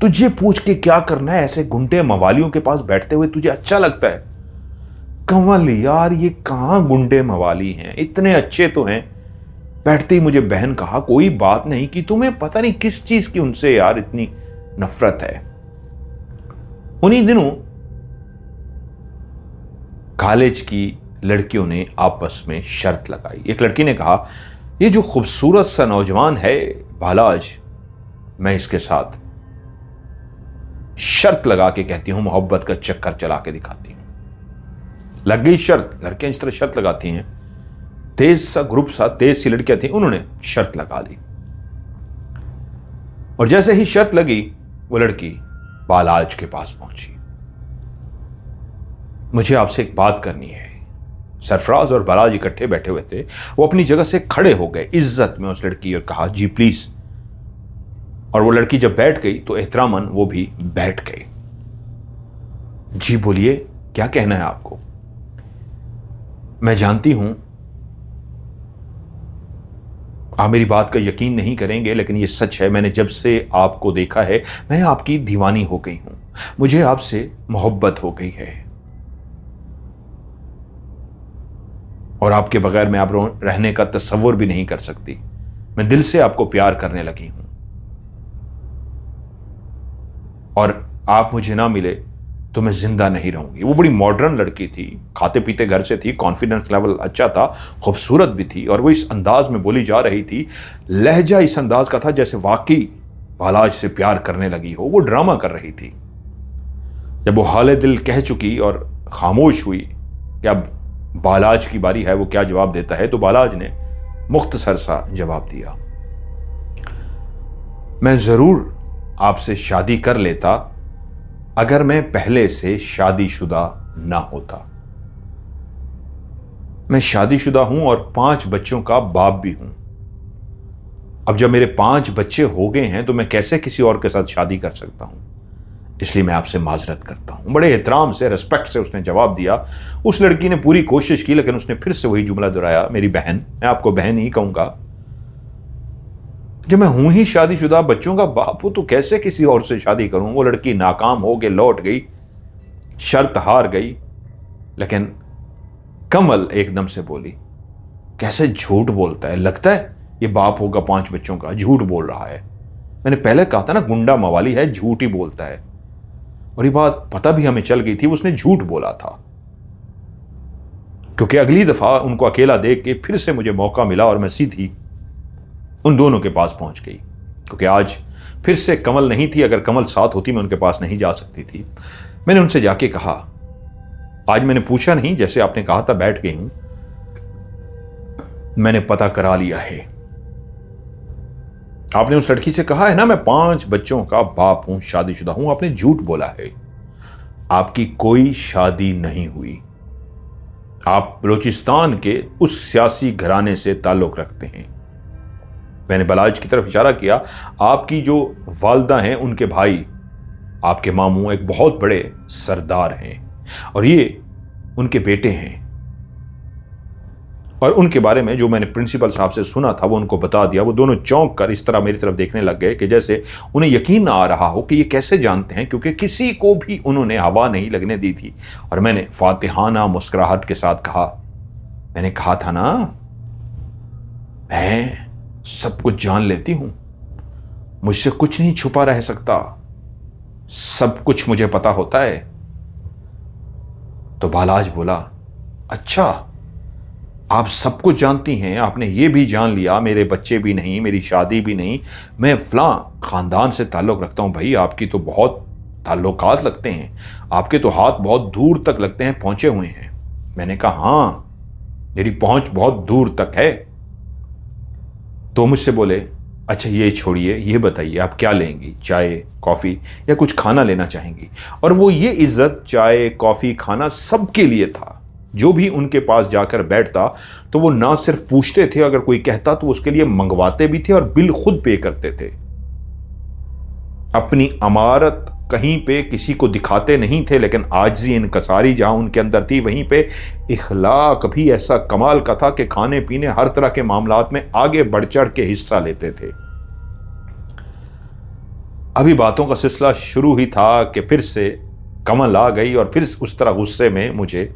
तुझे पूछ के क्या करना है, ऐसे गुंडे मवालियों के पास बैठते हुए तुझे अच्छा लगता है? कमल यार ये कहां गुंडे मवाली हैं, इतने अच्छे तो हैं। बैठते ही मुझे बहन कहा कोई बात नहीं कि तुम्हें पता नहीं किस चीज की उनसे यार इतनी नफरत है। उन्हीं दिनों कॉलेज की लड़कियों ने आपस में शर्त लगाई। एक लड़की ने कहा ये जो खूबसूरत सा नौजवान है बालाज, मैं इसके साथ शर्त लगा के कहती हूं, मोहब्बत का चक्कर चला के दिखाती हूं। लग गई शर्त। लड़कियां इस तरह शर्त लगाती हैं। तेज सा ग्रुप सा, तेज सी लड़कियां थी, उन्होंने शर्त लगा ली। और जैसे ही शर्त लगी, वो लड़की बालाज के पास पहुंची। मुझे आपसे एक बात करनी है। सरफराज और बालाज इकट्ठे बैठे हुए थे। वो अपनी जगह से खड़े हो गए इज्जत में उस लड़की और कहा, जी प्लीज। और वो लड़की जब बैठ गई तो एहतरामन वो भी बैठ गई। जी बोलिए, क्या कहना है आपको? मैं जानती हूं आप मेरी बात का यकीन नहीं करेंगे, लेकिन ये सच है। मैंने जब से आपको देखा है, मैं आपकी दीवानी हो गई हूं। मुझे आपसे मोहब्बत हो गई है और आपके बगैर मैं आप रहने का तस्वुर भी नहीं कर सकती। मैं दिल से आपको प्यार करने लगी हूं और आप मुझे ना मिले तो मैं जिंदा नहीं रहूंगी। वो बड़ी मॉडर्न लड़की थी, खाते पीते घर से थी, कॉन्फिडेंस लेवल अच्छा था, खूबसूरत भी थी और वो इस अंदाज में बोली जा रही थी। लहजा इस अंदाज का था जैसे वाकई बालाज से प्यार करने लगी हो। वो ड्रामा कर रही थी। जब वो हाले दिल कह चुकी और खामोश हुई कि अब बालाज की बारी है, वो क्या जवाब देता है, तो बालाज ने मुख्तसर सा जवाब दिया, मैं जरूर आपसे शादी कर लेता अगर मैं पहले से शादीशुदा ना होता। मैं शादीशुदा हूं और 5 बच्चों का बाप भी हूं। अब जब मेरे 5 बच्चे हो गए हैं तो मैं कैसे किसी और के साथ शादी कर सकता हूं? इसलिए मैं आपसे माजरत करता हूं। बड़े एहतराम से, रिस्पेक्ट से उसने जवाब दिया। उस लड़की ने पूरी कोशिश की, लेकिन उसने फिर से वही जुमला दोहराया, मेरी बहन, मैं आपको बहन ही कहूंगा। जब मैं हूं ही शादीशुदा, बच्चों का बाप हूं, तो कैसे किसी और से शादी करूं? वो लड़की नाकाम हो के लौट गई, शर्त हार गई। लेकिन कमल एकदम से बोली, कैसे झूठ बोलता है, लगता है ये बाप होगा 5 बच्चों का, झूठ बोल रहा है। मैंने पहले कहा था ना, गुंडा मवाली है, झूठ ही बोलता है। और ये बात पता भी हमें चल गई थी, उसने झूठ बोला था। क्योंकि अगली दफा उनको अकेला देख के फिर से मुझे मौका मिला और मैं सीधी उन दोनों के पास पहुंच गई। क्योंकि आज फिर से कमल नहीं थी, अगर कमल साथ होती मैं उनके पास नहीं जा सकती थी। मैंने उनसे जाके कहा, आज मैंने पूछा नहीं, जैसे आपने कहा था बैठ गई हूं, मैंने पता करा लिया है। आपने उस लड़की से कहा है ना मैं 5 बच्चों का बाप हूं, शादीशुदा हूं, आपने झूठ बोला है। आपकी कोई शादी नहीं हुई। आप बलूचिस्तान के उस सियासी घराने से ताल्लुक रखते हैं। मैंने बालाज की तरफ इशारा किया। आपकी जो वालदा हैं, उनके भाई, आपके मामू एक बहुत बड़े सरदार हैं और ये उनके बेटे हैं। और उनके बारे में जो मैंने प्रिंसिपल साहब से सुना था वो उनको बता दिया। वो दोनों चौंक कर इस तरह मेरी तरफ देखने लग गए कि जैसे उन्हें यकीन ना आ रहा हो कि ये कैसे जानते हैं, क्योंकि किसी को भी उन्होंने हवा नहीं लगने दी थी। और मैंने फातिहाना मुस्कुराहट के साथ कहा, मैंने कहा था ना, मैं सब कुछ जान लेती हूं, मुझसे कुछ नहीं छुपा रह सकता, सब कुछ मुझे पता होता है। तो बालाज बोला, अच्छा आप सब कुछ जानती हैं, आपने ये भी जान लिया मेरे बच्चे भी नहीं, मेरी शादी भी नहीं, मैं फलां खानदान से ताल्लुक रखता हूं। भाई आपकी तो बहुत ताल्लुकात लगते हैं, आपके तो हाथ बहुत दूर तक लगते हैं, पहुंचे हुए हैं। मैंने कहा हाँ, मेरी पहुंच बहुत दूर तक है। तो मुझसे बोले, अच्छा ये छोड़िए, ये बताइए आप क्या लेंगी, चाय कॉफ़ी या कुछ खाना लेना चाहेंगी? और वो ये इज्जत, चाय कॉफ़ी खाना सबके लिए था। जो भी उनके पास जाकर बैठता तो वो ना सिर्फ पूछते थे, अगर कोई कहता तो उसके लिए मंगवाते भी थे और बिल खुद पे करते थे। अपनी अमारत कहीं पे किसी को दिखाते नहीं थे, लेकिन आजिज़ी इनकसारी जहां उनके अंदर थी, वहीं पे इखलाक भी ऐसा कमाल का था कि खाने पीने हर तरह के मामलात में आगे बढ़ चढ़ के हिस्सा लेते थे। अभी बातों का सिलसिला शुरू ही था कि फिर से कमल आ गई और फिर उस तरह गुस्से में मुझे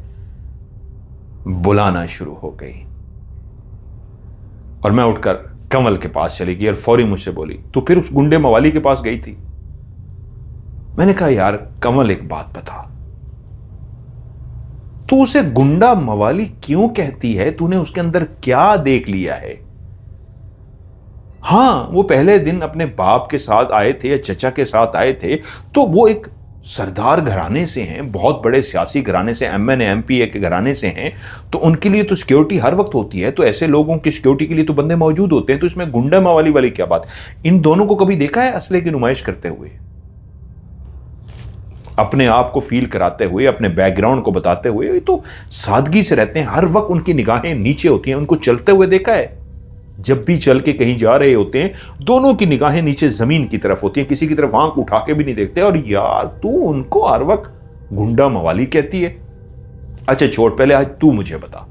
बुलाना शुरू हो गई। और मैं उठकर कमल के पास चली गई और फौरी मुझसे बोली, तू फिर उस गुंडे मवाली के पास गई थी? मैंने कहा, यार कमल एक बात बता, तू उसे गुंडा मवाली क्यों कहती है? तूने उसके अंदर क्या देख लिया है? हाँ, वो पहले दिन अपने बाप के साथ आए थे या चचा के साथ आए थे, तो वो एक सरदार घराने से हैं, बहुत बड़े सियासी घराने से, एमएनए एमपीए के घराने से हैं, तो उनके लिए तो सिक्योरिटी हर वक्त होती है। तो ऐसे लोगों की सिक्योरिटी के लिए तो बंदे मौजूद होते हैं, तो इसमें गुंडा मवाली वाली क्या बात। इन दोनों को कभी देखा है असले की नुमाइश करते हुए, अपने आप को फील कराते हुए, अपने बैकग्राउंड को बताते हुए? तो सादगी से रहते हैं, हर वक्त उनकी निगाहें नीचे होती हैं। उनको चलते हुए देखा है, जब भी चल के कहीं जा रहे होते हैं, दोनों की निगाहें नीचे जमीन की तरफ होती हैं, किसी की तरफ आंख उठा के भी नहीं देखते। और यार तू उनको हर वक्त गुंडा मवाली कहती है। अच्छा छोड़, पहले आज तू मुझे बता,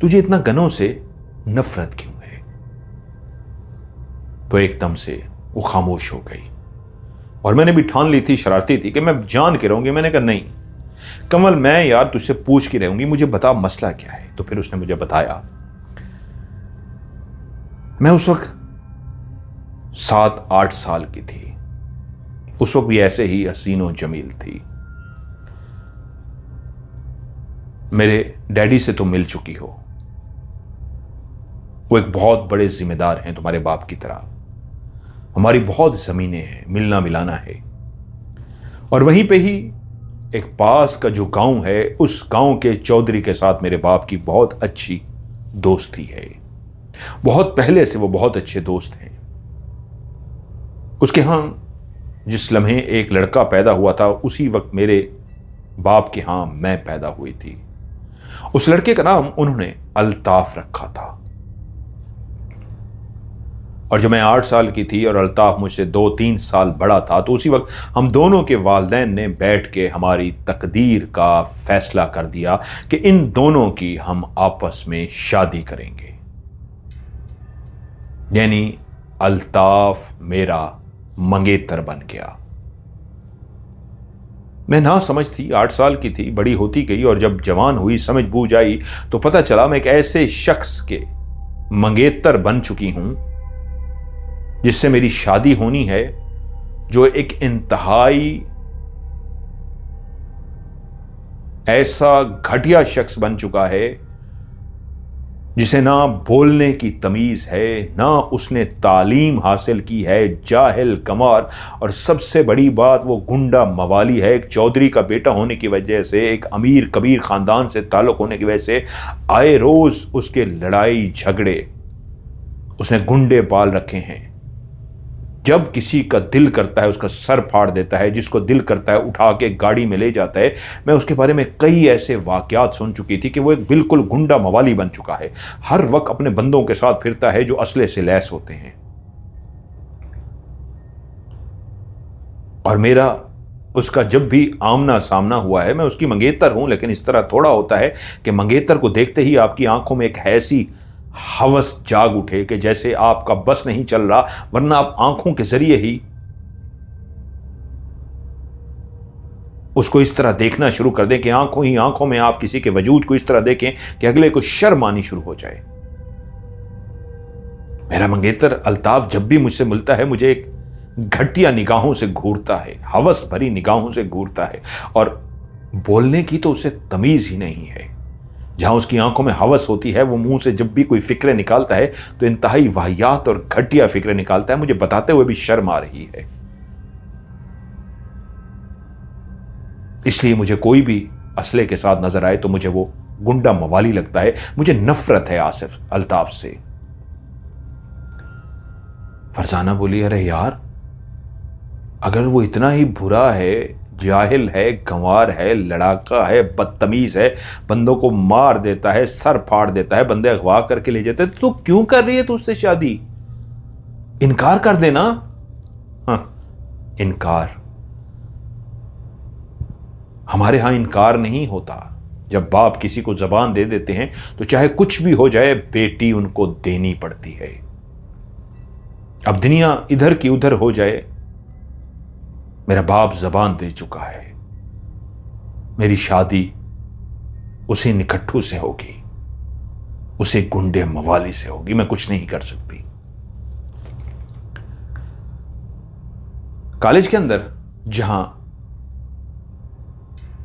तुझे इतना गनों से नफरत क्यों है? तो एकदम से वो खामोश हो गई, और मैंने भी ठान ली थी, शरारती थी, कि मैं जान के रहूंगी। मैंने कहा नहीं कमल, मैं यार तुझसे पूछ के रहूंगी, मुझे बता मसला क्या है। तो फिर उसने मुझे बताया। मैं उस वक्त 7-8 साल की थी, उस वक्त भी ऐसे ही हसीन और जमील थी। मेरे डैडी से तो मिल चुकी हो, वो एक बहुत बड़े जिम्मेदार हैं तुम्हारे बाप की तरह। हमारी बहुत जमीनें हैं, मिलना मिलाना है। और वहीं पे ही एक पास का जो गांव है, उस गांव के चौधरी के साथ मेरे बाप की बहुत अच्छी दोस्ती है। बहुत पहले से वो बहुत अच्छे दोस्त हैं। उसके यहां जिस लम्हे एक लड़का पैदा हुआ था, उसी वक्त मेरे बाप के यहां मैं पैदा हुई थी। उस लड़के का नाम उन्होंने अल्ताफ रखा था। और जब मैं 8 साल की थी और अल्ताफ मुझसे 2-3 साल बड़ा था, तो उसी वक्त हम दोनों के वालिदैन ने बैठ के हमारी तकदीर का फैसला कर दिया कि इन दोनों की हम आपस में शादी करेंगे। यानी अल्ताफ मेरा मंगेतर बन गया। मैं ना समझ थी, 8 साल की थी, बड़ी होती गई, और जब जवान हुई, समझ बूझ आई, तो पता चला मैं एक ऐसे शख्स के मंगेतर बन चुकी हूं जिससे मेरी शादी होनी है, जो एक इंतहाई ऐसा घटिया शख्स बन चुका है जिसे ना बोलने की तमीज है, ना उसने तालीम हासिल की है, जाहिल गंवार, और सबसे बड़ी बात वो गुंडा मवाली है। एक चौधरी का बेटा होने की वजह से, एक अमीर कबीर खानदान से ताल्लुक होने की वजह से आए रोज उसके लड़ाई झगड़े, उसने गुंडे पाल रखे हैं। जब किसी का दिल करता है उसका सर फाड़ देता है, जिसको दिल करता है उठा के गाड़ी में ले जाता है। मैं उसके बारे में कई ऐसे वाकयात सुन चुकी थी कि वो एक बिल्कुल गुंडा मवाली बन चुका है। हर वक्त अपने बंदों के साथ फिरता है जो असले से लैस होते हैं। और मेरा उसका जब भी आमना सामना हुआ है, मैं उसकी मंगेतर हूं, लेकिन इस तरह थोड़ा होता है कि मंगेतर को देखते ही आपकी आंखों में एक ऐसी हवस जाग उठे कि जैसे आपका बस नहीं चल रहा, वरना आप आंखों के जरिए ही उसको इस तरह देखना शुरू कर दें कि आंखों ही आंखों में आप किसी के वजूद को इस तरह देखें कि अगले को शर्म आनी शुरू हो जाए। मेरा मंगेतर अल्ताफ जब भी मुझसे मिलता है, मुझे एक घटिया निगाहों से घूरता है, हवस भरी निगाहों से घूरता है, और बोलने की तो उसे तमीज ही नहीं है। जहां उसकी आंखों में हवस होती है, वो मुंह से जब भी कोई फिक्रें निकालता है तो इंतहाई वाहियात और घटिया फिक्रें निकालता है। मुझे बताते हुए भी शर्म आ रही है। इसलिए मुझे कोई भी असले के साथ नजर आए तो मुझे वो गुंडा मवाली लगता है। मुझे नफरत है आसिफ अल्ताफ से। फरजाना बोली, अरे यार, अगर वो इतना ही बुरा है, जाहिल है, गंवार है, लड़ाका है, बदतमीज है, बंदों को मार देता है, सर फाड़ देता है, बंदे अगवा करके ले जाते हैं, तो क्यों कर रही है तू उससे शादी? इनकार कर देना। हाँ, इनकार। हमारे यहां इनकार नहीं होता। जब बाप किसी को जबान दे देते हैं तो चाहे कुछ भी हो जाए, बेटी उनको देनी पड़ती है। अब दुनिया इधर की उधर हो जाए, मेरा बाप जबान दे चुका है, मेरी शादी उसी निकट्ठू से होगी, उसे गुंडे मवाली से होगी। मैं कुछ नहीं कर सकती। कॉलेज के अंदर जहां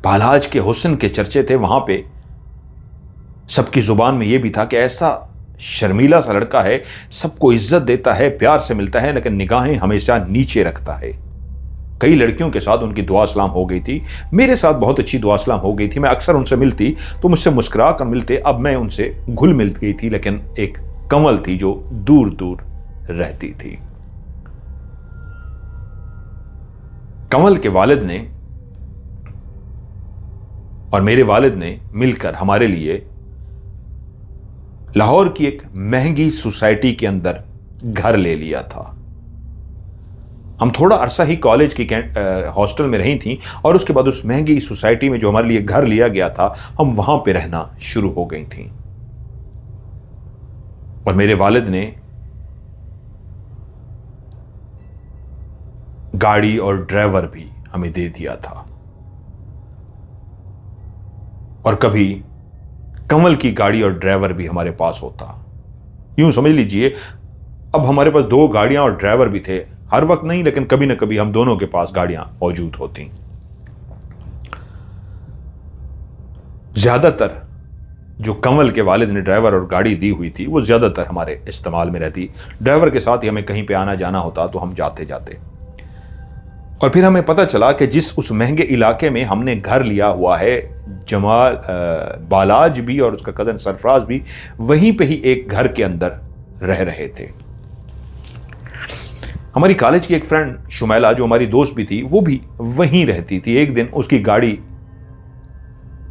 बालाज के हुस्न के चर्चे थे, वहां पे सबकी जुबान में यह भी था कि ऐसा शर्मीला सा लड़का है, सबको इज्जत देता है, प्यार से मिलता है, लेकिन निगाहें हमेशा नीचे रखता है। कई लड़कियों के साथ उनकी दुआ सलाम हो गई थी, मेरे साथ बहुत अच्छी दुआ सलाम हो गई थी। मैं अक्सर उनसे मिलती तो मुझसे मुस्कुरा कर मिलते, अब मैं उनसे घुल मिल गई थी। लेकिन एक कंवल थी जो दूर दूर रहती थी। कंवल के वालिद ने और मेरे वालिद ने मिलकर हमारे लिए लाहौर की एक महंगी सोसाइटी के अंदर घर ले लिया था। हम थोड़ा अरसा ही कॉलेज की हॉस्टल में रही थी और उसके बाद उस महंगी सोसाइटी में जो हमारे लिए घर लिया गया था, हम वहां पे रहना शुरू हो गई थी। और मेरे वालिद ने गाड़ी और ड्राइवर भी हमें दे दिया था। और कभी कंवल की गाड़ी और ड्राइवर भी हमारे पास होता। यूं समझ लीजिए, अब हमारे पास 2 गाड़ियां और ड्राइवर भी थे। हर वक्त नहीं, लेकिन कभी ना कभी हम दोनों के पास गाड़ियां मौजूद होती। ज्यादातर जो कंवल के वालिद ने ड्राइवर और गाड़ी दी हुई थी, वो ज्यादातर हमारे इस्तेमाल में रहती। ड्राइवर के साथ ही हमें कहीं पे आना जाना होता तो हम जाते जाते। और फिर हमें पता चला कि जिस उस महंगे इलाके में हमने घर लिया हुआ है, जमाल बालाज भी और उसका कजन सरफराज भी वहीं पे ही एक घर के अंदर रह रहे थे। हमारी कॉलेज की एक फ्रेंड शुमैला, जो हमारी दोस्त भी थी, वो भी वहीं रहती थी। एक दिन उसकी गाड़ी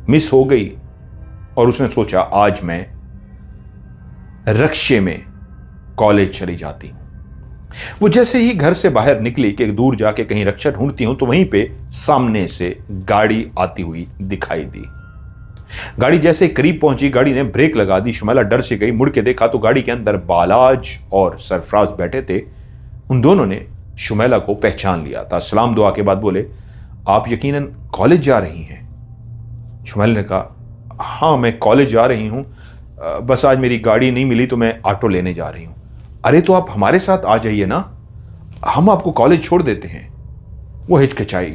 मिस हो गई और उसने सोचा आज मैं रक्शे में कॉलेज चली जाती हूं। वो जैसे ही घर से बाहर निकली कि दूर जाके कहीं रक्षा ढूंढती हूं, तो वहीं पे सामने से गाड़ी आती हुई दिखाई दी। गाड़ी जैसे करीब पहुंची, गाड़ी ने ब्रेक लगा दी। शुमैला डर से गई, मुड़ के देखा तो गाड़ी के अंदर बालाज और सरफराज बैठे थे। उन दोनों ने शुमैला को पहचान लिया था। सलाम दुआ के बाद बोले, आप यकीनन कॉलेज जा रही हैं? शुमैला ने कहा, हाँ मैं कॉलेज जा रही हूं, बस आज मेरी गाड़ी नहीं मिली तो मैं ऑटो लेने जा रही हूं। अरे तो आप हमारे साथ आ जाइए ना, हम आपको कॉलेज छोड़ देते हैं। वो हिचकिचाई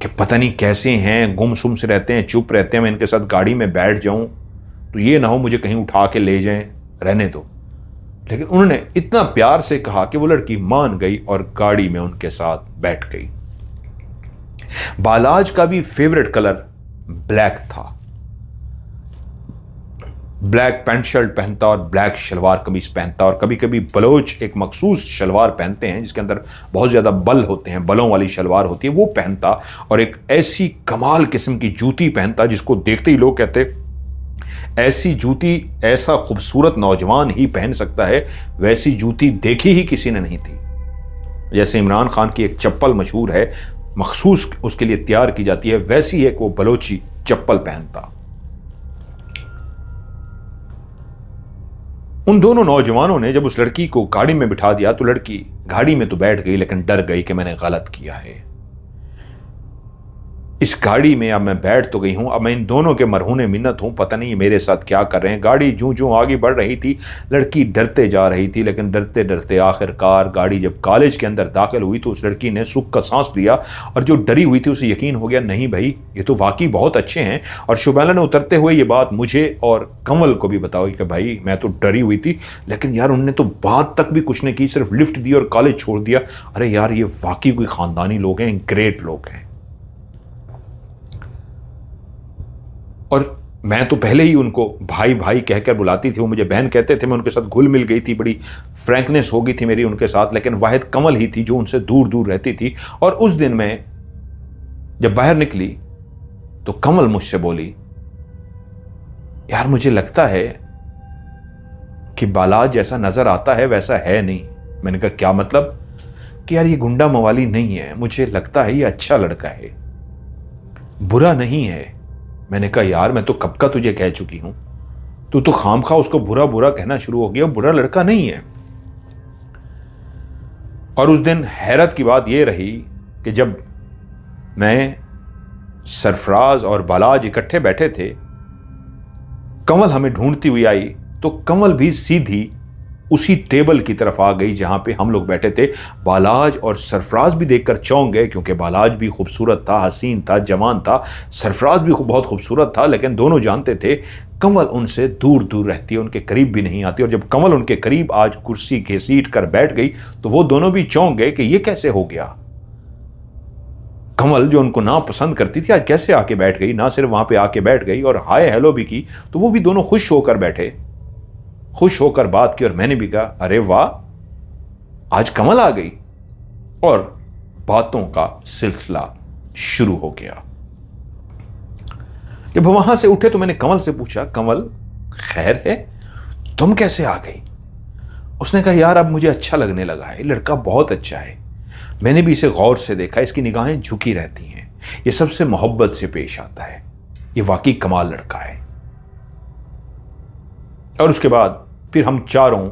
कि पता नहीं कैसे हैं, गुमसुम से रहते हैं, चुप रहते हैं, मैं इनके साथ गाड़ी में बैठ जाऊं तो ये ना हो मुझे कहीं उठा के ले जाएं, रहने दो। लेकिन उन्होंने इतना प्यार से कहा कि वो लड़की मान गई और गाड़ी में उनके साथ बैठ गई। बालाज का भी फेवरेट कलर ब्लैक था। ब्लैक पैंट शर्ट पहनता और ब्लैक शलवार कमीज पहनता। और कभी कभी बलोच एक मखसूस शलवार पहनते हैं जिसके अंदर बहुत ज्यादा बल होते हैं, बलों वाली शलवार होती है, वो पहनता। और एक ऐसी कमाल किस्म की जूती पहनता जिसको देखते ही लोग कहते ऐसी जूती ऐसा खूबसूरत नौजवान ही पहन सकता है, वैसी जूती देखी ही किसी ने नहीं थी। जैसे इमरान खान की एक चप्पल मशहूर है, मखसूस उसके लिए तैयार की जाती है, वैसी एक वो बलोची चप्पल पहनता। उन दोनों नौजवानों ने जब उस लड़की को गाड़ी में बिठा दिया तो लड़की गाड़ी में तो बैठ गई, लेकिन डर गई कि मैंने गलत किया है। इस गाड़ी में अब मैं बैठ तो गई हूं, अब मैं इन दोनों के मरहूने मिन्नत हूं, पता नहीं ये मेरे साथ क्या कर रहे हैं। गाड़ी जूं जूं आगे बढ़ रही थी, लड़की डरते जा रही थी, लेकिन डरते डरते आखिरकार गाड़ी जब कॉलेज के अंदर दाखिल हुई तो उस लड़की ने सुख का सांस लिया। और जो डरी हुई थी उसे यकीन हो गया, नहीं भाई ये तो वाकई बहुत अच्छे हैं। और शुमैला ने उतरते हुए ये बात मुझे और कंवल को भी बताई कि भाई मैं तो डरी हुई थी, लेकिन यार उनने तो बात तक भी कुछ नहीं की, सिर्फ लिफ्ट दी और कॉलेज छोड़ दिया। अरे यार ये वाकई कोई खानदानी लोग हैं, ग्रेट लोग हैं। और मैं तो पहले ही उनको भाई भाई कहकर बुलाती थी, वो मुझे बहन कहते थे, मैं उनके साथ घुल मिल गई थी, बड़ी फ्रैंकनेस हो गई थी मेरी उनके साथ। लेकिन वाहिद कंवल ही थी जो उनसे दूर दूर रहती थी। और उस दिन मैं जब बाहर निकली तो कंवल मुझसे बोली, यार मुझे लगता है कि बालाज जैसा नजर आता है वैसा है नहीं। मैंने कहा क्या मतलब? कि यार ये गुंडा मवाली नहीं है, मुझे लगता है ये अच्छा लड़का है, बुरा नहीं है। मैंने कहा यार मैं तो कब का तुझे कह चुकी हूं, तू तो खामखा उसको बुरा बुरा कहना शुरू हो गया, बुरा लड़का नहीं है। और उस दिन हैरत की बात यह रही कि जब मैं, सरफराज और बालाज इकट्ठे बैठे थे, कंवल हमें ढूंढती हुई आई तो कंवल भी सीधी उसी टेबल की तरफ आ गई जहां पे हम लोग बैठे थे। बालाज और सरफराज भी देखकर चौंक गए, क्योंकि बालाज भी खूबसूरत था, हसीन था, जवान था। सरफराज भी बहुत खूबसूरत था, लेकिन दोनों जानते थे कंवल उनसे दूर दूर रहती है, उनके करीब भी नहीं आती। और जब कंवल उनके करीब आज कुर्सी घसीट कर बैठ गई तो वो दोनों भी चौंक गए कि ये कैसे हो गया। कंवल जो उनको ना पसंद करती थी, आज कैसे आके बैठ गई। ना सिर्फ वहां पे आके बैठ गई और हाय हेलो भी की, तो वो भी दोनों खुश होकर बैठे, खुश होकर बात की। और मैंने भी कहा, अरे वाह, आज कंवल आ गई। और बातों का सिलसिला शुरू हो गया। जब वहां से उठे तो मैंने कंवल से पूछा, कंवल खैर है, तुम कैसे आ गई? उसने कहा, यार अब मुझे अच्छा लगने लगा है, लड़का बहुत अच्छा है। मैंने भी इसे गौर से देखा, इसकी निगाहें झुकी रहती हैं, ये सबसे मोहब्बत से पेश आता है, ये वाकई कमाल लड़का है। और उसके बाद फिर हम चारों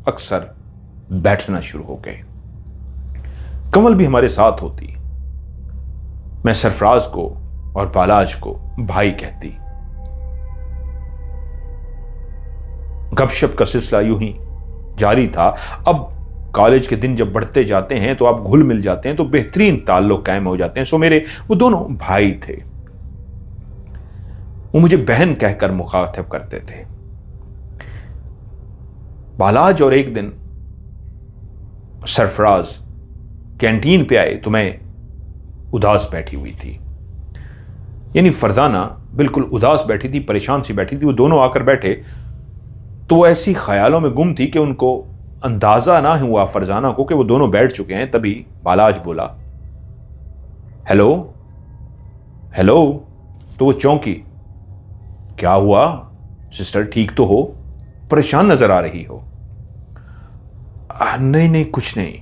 अक्सर बैठना शुरू हो गए। कंवल भी हमारे साथ होती। मैं सरफराज को और बालाज को भाई कहती। गपशप का सिलसिला यूं ही जारी था। अब कॉलेज के दिन जब बढ़ते जाते हैं तो आप घुल मिल जाते हैं, तो बेहतरीन ताल्लुक कायम हो जाते हैं। सो मेरे वो दोनों भाई थे, वो मुझे बहन कहकर मुखातिब करते थे। बालाज और एक दिन सरफराज कैंटीन पे आए तो मैं उदास बैठी हुई थी, यानी फरजाना बिल्कुल उदास बैठी थी, परेशान सी बैठी थी। वो दोनों आकर बैठे तो वो ऐसी ख्यालों में गुम थी कि उनको अंदाजा ना हुआ फरजाना को कि वो दोनों बैठ चुके हैं। तभी बालाज बोला, हेलो हेलो। तो वो चौंकी, क्या हुआ सिस्टर, ठीक तो हो? परेशान नजर आ रही हो। नहीं नहीं कुछ नहीं।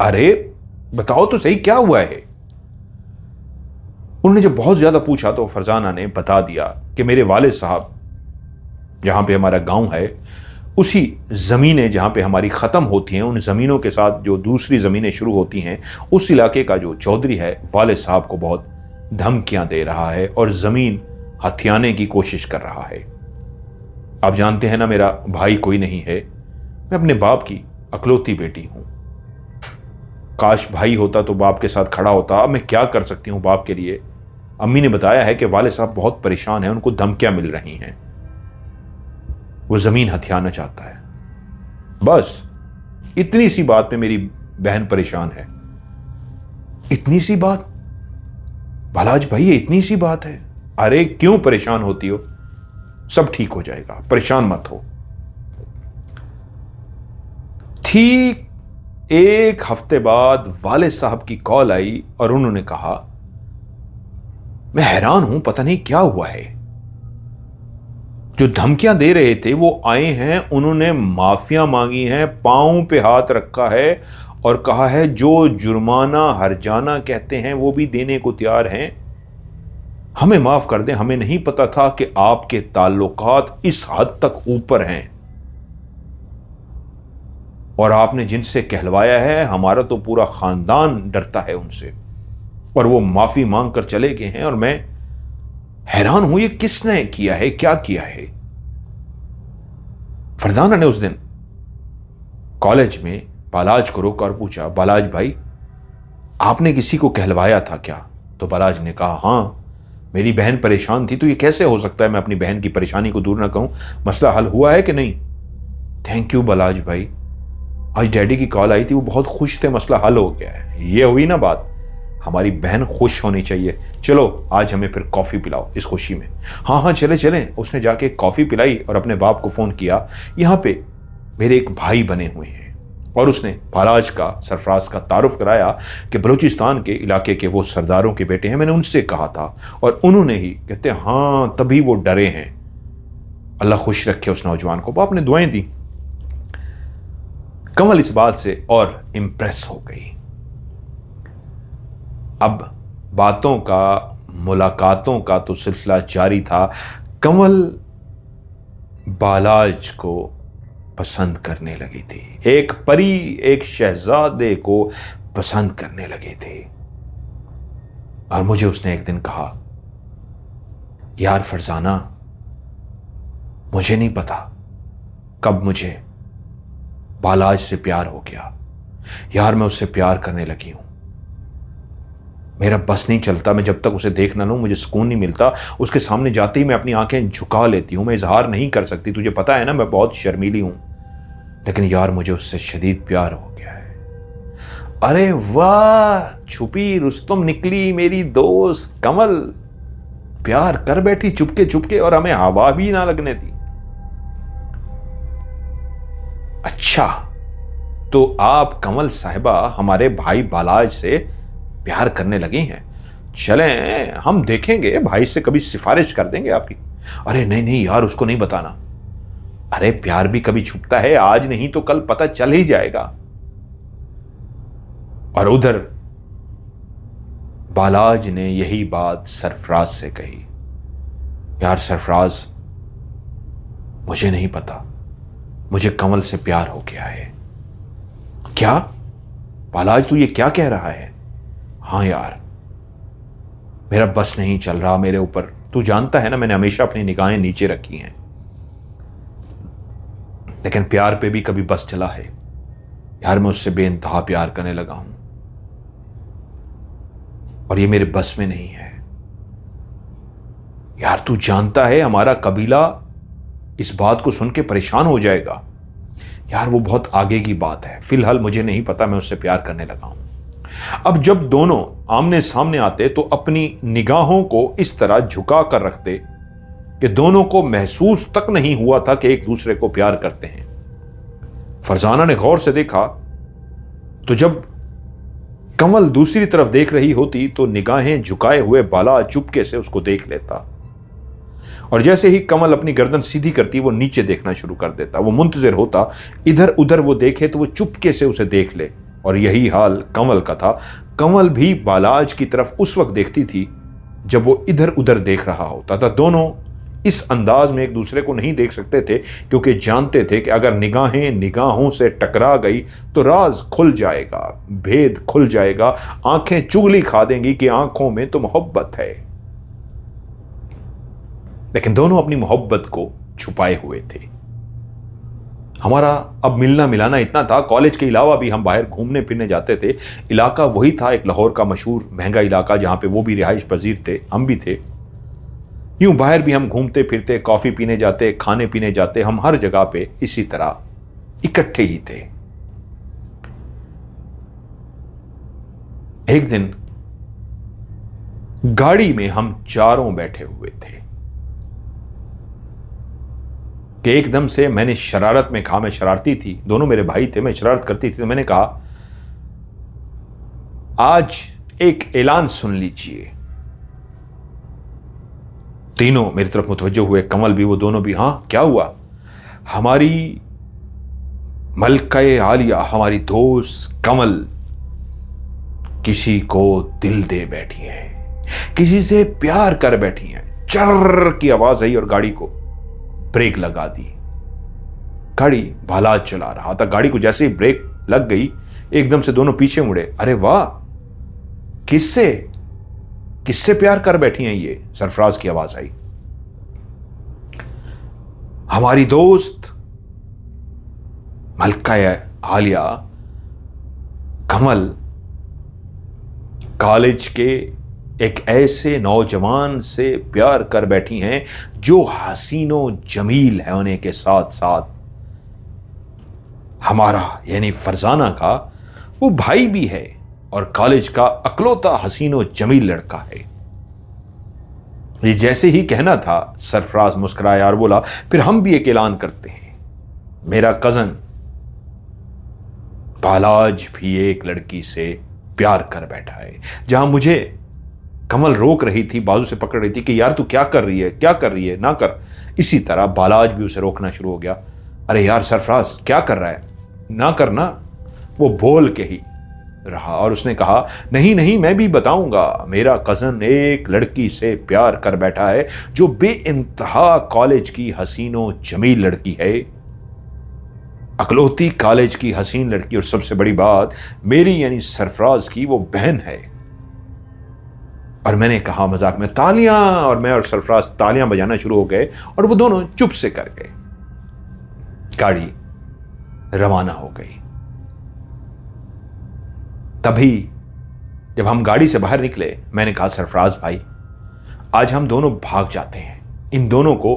अरे बताओ तो सही, क्या हुआ है? उन्होंने जब बहुत ज्यादा पूछा तो फरजाना ने बता दिया कि मेरे वालिद साहब, जहां पे हमारा गांव है, उसी ज़मीनें जहां पे हमारी ख़त्म होती हैं, उन ज़मीनों के साथ जो दूसरी ज़मीनें शुरू होती हैं, उस इलाके का जो चौधरी है वालिद साहब को बहुत धमकियां दे रहा है और ज़मीन हथियाने की कोशिश कर रहा है। आप जानते हैं ना, मेरा भाई कोई नहीं है, मैं अपने बाप की अकलौती बेटी हूं। काश भाई होता तो बाप के साथ खड़ा होता। अब मैं क्या कर सकती हूं बाप के लिए? अम्मी ने बताया है कि वालिद साहब बहुत परेशान हैं, उनको धमकियां मिल रही हैं, वो जमीन हथियाना चाहता है। बस इतनी सी बात पे मेरी बहन परेशान है। इतनी सी बात? बालाज भाई, ये इतनी सी बात है? अरे क्यों परेशान होती हो, सब ठीक हो जाएगा, परेशान मत हो। ठीक एक हफ्ते बाद वालिद साहब की कॉल आई और उन्होंने कहा, मैं हैरान हूं, पता नहीं क्या हुआ है। जो धमकियां दे रहे थे वो आए हैं, उन्होंने माफिया मांगी हैं, पांव पे हाथ रखा है और कहा है जो जुर्माना हर्जाना कहते हैं वो भी देने को तैयार हैं। हमें माफ कर दें, हमें नहीं पता था कि आपके ताल्लुकात इस हद तक ऊपर हैं, और आपने जिनसे कहलवाया है हमारा तो पूरा खानदान डरता है उनसे, और वो माफी मांग कर चले गए हैं। और मैं हैरान हूं, ये किसने किया है, क्या किया है? फरजाना ने उस दिन कॉलेज में बालाज को रोका और पूछा, बालाज भाई आपने किसी को कहलवाया था क्या? तो बालाज ने कहा, हां मेरी बहन परेशान थी। तो ये कैसे हो सकता है मैं अपनी बहन की परेशानी को दूर ना करूं? मसला हल हुआ है कि नहीं? थैंक यू बालाज भाई, आज डैडी की कॉल आई थी, वो बहुत खुश थे, मसला हल हो गया है। ये हुई ना बात, हमारी बहन खुश होनी चाहिए। चलो आज हमें फिर कॉफी पिलाओ इस खुशी में। हाँ हाँ चले चले। उसने जाके कॉफी पिलाई और अपने बाप को फोन किया, यहाँ पे मेरे एक भाई बने हुए हैं। और उसने बालाज का, सरफराज का तारुफ कराया कि बलूचिस्तान के इलाके के वो सरदारों के बेटे हैं, मैंने उनसे कहा था और उन्होंने ही, कहते हाँ तभी वो डरे हैं। अल्लाह खुश रखे उस नौजवान को। बाप ने दुआएं दी। कंवल इस बात से और इंप्रेस हो गई। अब बातों का, मुलाकातों का तो सिलसिला जारी था। कंवल बालाज को पसंद करने लगी थी, एक परी, एक शहजादे को पसंद करने लगी थी। और मुझे उसने एक दिन कहा, यार फरजाना, मुझे नहीं पता कब मुझे बालाज से प्यार हो गया। यार मैं उससे प्यार करने लगी हूं। मेरा बस नहीं चलता, मैं जब तक उसे देख ना लूं मुझे सुकून नहीं मिलता। उसके सामने जाते ही मैं अपनी आंखें झुका लेती हूं। मैं इजहार नहीं कर सकती, तुझे पता है ना मैं बहुत शर्मीली हूं। लेकिन यार मुझे उससे शदीद प्यार हो गया है। अरे वाह, छुपी रुस्तुम निकली मेरी दोस्त कमल। प्यार कर बैठी चुपके चुपके और हमें हवा भी ना लगने दी। अच्छा, तो आप कमल साहिबा हमारे भाई बालाज से प्यार करने लगी हैं। चलें हम देखेंगे, भाई से कभी सिफारिश कर देंगे आपकी। अरे नहीं नहीं यार, उसको नहीं बताना। अरे प्यार भी कभी छुपता है, आज नहीं तो कल पता चल ही जाएगा। और उधर बालाज ने यही बात सरफराज से कही। यार सरफराज, मुझे नहीं पता, मुझे कमल से प्यार हो गया है। क्या बालाज, तू ये क्या कह रहा है? हाँ यार, मेरा बस नहीं चल रहा मेरे ऊपर। तू जानता है ना मैंने हमेशा अपनी निगाहें नीचे रखी हैं, लेकिन प्यार पे भी कभी बस चला है। यार मैं उससे बेइंतहा प्यार करने लगा हूं और ये मेरे बस में नहीं है। यार तू जानता है हमारा कबीला इस बात को सुन के परेशान हो जाएगा। यार वो बहुत आगे की बात है, फिलहाल मुझे नहीं पता, मैं उससे प्यार करने लगा हूं। अब जब दोनों आमने सामने आते तो अपनी निगाहों को इस तरह झुका कर रखते कि दोनों को महसूस तक नहीं हुआ था कि एक दूसरे को प्यार करते हैं। फरजाना ने गौर से देखा तो जब कमल दूसरी तरफ देख रही होती तो निगाहें झुकाए हुए बाला चुपके से उसको देख लेता, और जैसे ही कमल अपनी गर्दन सीधी करती वो नीचे देखना शुरू कर देता। वो मुंतजिर होता इधर उधर वो देखे तो वो चुपके से उसे देख ले, और यही हाल कमल का था। कमल भी बालाज की तरफ उस वक्त देखती थी जब वो इधर उधर देख रहा होता था। दोनों इस अंदाज में एक दूसरे को नहीं देख सकते थे क्योंकि जानते थे कि अगर निगाहें निगाहों से टकरा गई तो राज खुल जाएगा, भेद खुल जाएगा, आंखें चुगली खा देंगी कि आंखों में तो मोहब्बत है। लेकिन दोनों अपनी मोहब्बत को छुपाए हुए थे। हमारा अब मिलना मिलाना इतना था, कॉलेज के अलावा भी हम बाहर घूमने फिरने जाते थे। इलाका वही था, एक लाहौर का मशहूर महंगा इलाका जहां पे वो भी रिहाइश पजीर थे, हम भी थे। यूं बाहर भी हम घूमते फिरते, कॉफी पीने जाते, खाने पीने जाते, हम हर जगह पे इसी तरह इकट्ठे ही थे। एक दिन गाड़ी में हम चारों बैठे हुए थे कि एकदम से मैंने शरारत में कहा, मैं शरारती थी, दोनों मेरे भाई थे, मैं शरारत करती थी, तो मैंने कहा आज एक ऐलान सुन लीजिए। तीनों मेरी तरफ मुतवज्जो हुए, कमल भी, वो दोनों भी। हाँ क्या हुआ? हमारी मलकाए आलिया, हमारी दोस्त कमल किसी को दिल दे बैठी है, किसी से प्यार कर बैठी है। चर्र की आवाज आई और गाड़ी को ब्रेक लगा दी। गाड़ी बालाज चला रहा था, गाड़ी को जैसे ही ब्रेक लग गई एकदम से दोनों पीछे मुड़े। अरे वाह, किससे किससे प्यार कर बैठी हैं ये? सरफराज की आवाज आई। हमारी दोस्त मलका आलिया कमल कॉलेज के एक ऐसे नौजवान से प्यार कर बैठी हैं जो हसीनो जमील है होने के साथ साथ हमारा यानी फरजाना का वो भाई भी है और कॉलेज का अकलौता हसीनो जमील लड़का है। ये जैसे ही कहना था सरफराज मुस्कुराया और बोला, फिर हम भी एक ऐलान करते हैं, मेरा कजन बालाज भी एक लड़की से प्यार कर बैठा है। जहां मुझे कमल रोक रही थी, बाजू से पकड़ रही थी कि यार तू क्या कर रही है, क्या कर रही है, ना कर, इसी तरह बालाज भी उसे रोकना शुरू हो गया। अरे यार सरफराज क्या कर रहा है, ना करना। वो बोल के ही रहा और उसने कहा, नहीं नहीं मैं भी बताऊंगा, मेरा कजन एक लड़की से प्यार कर बैठा है जो बेइंतहा कॉलेज की हसीनो जमील लड़की है, अकलौती कॉलेज की हसीन लड़की, और सबसे बड़ी बात मेरी यानी सरफराज की वो बहन है। और मैंने कहा मजाक में तालियां, और मैं और सरफराज तालियां बजाना शुरू हो गए और वो दोनों चुप से कर गए। गाड़ी रवाना हो गई। तभी जब हम गाड़ी से बाहर निकले, मैंने कहा, सरफराज भाई, आज हम दोनों भाग जाते हैं, इन दोनों को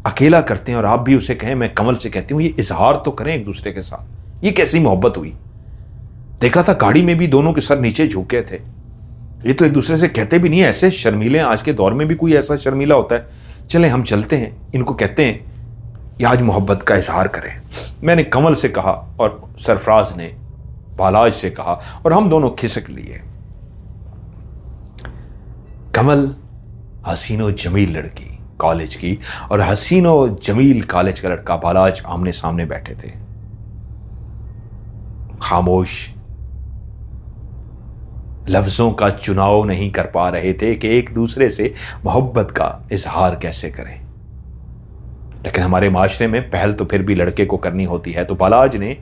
अकेला करते हैं और आप भी उसे कहें, मैं कमल से कहती हूं, ये इजहार तो करें एक दूसरे के साथ। ये कैसी मोहब्बत हुई? देखा था गाड़ी में भी दोनों के सर नीचे झुके थे। ये तो एक दूसरे से कहते भी नहीं है, ऐसे शर्मीले। आज के दौर में भी कोई ऐसा शर्मीला होता है? चलें हम चलते हैं, इनको कहते हैं ये आज मोहब्बत का इजहार करें। मैंने कमल से कहा और सरफराज ने बालाज से कहा और हम दोनों खिसक लिए। कमल हसीनो जमील लड़की कॉलेज की और हसीनो जमील कॉलेज का लड़का बालाज आमने सामने बैठे थे, खामोश, लफ्जों का चुनाव नहीं कर पा रहे थे कि एक दूसरे से मोहब्बत का इजहार कैसे करें। लेकिन हमारे माशरे में पहल तो फिर भी लड़के को करनी होती है। तो बालाज ने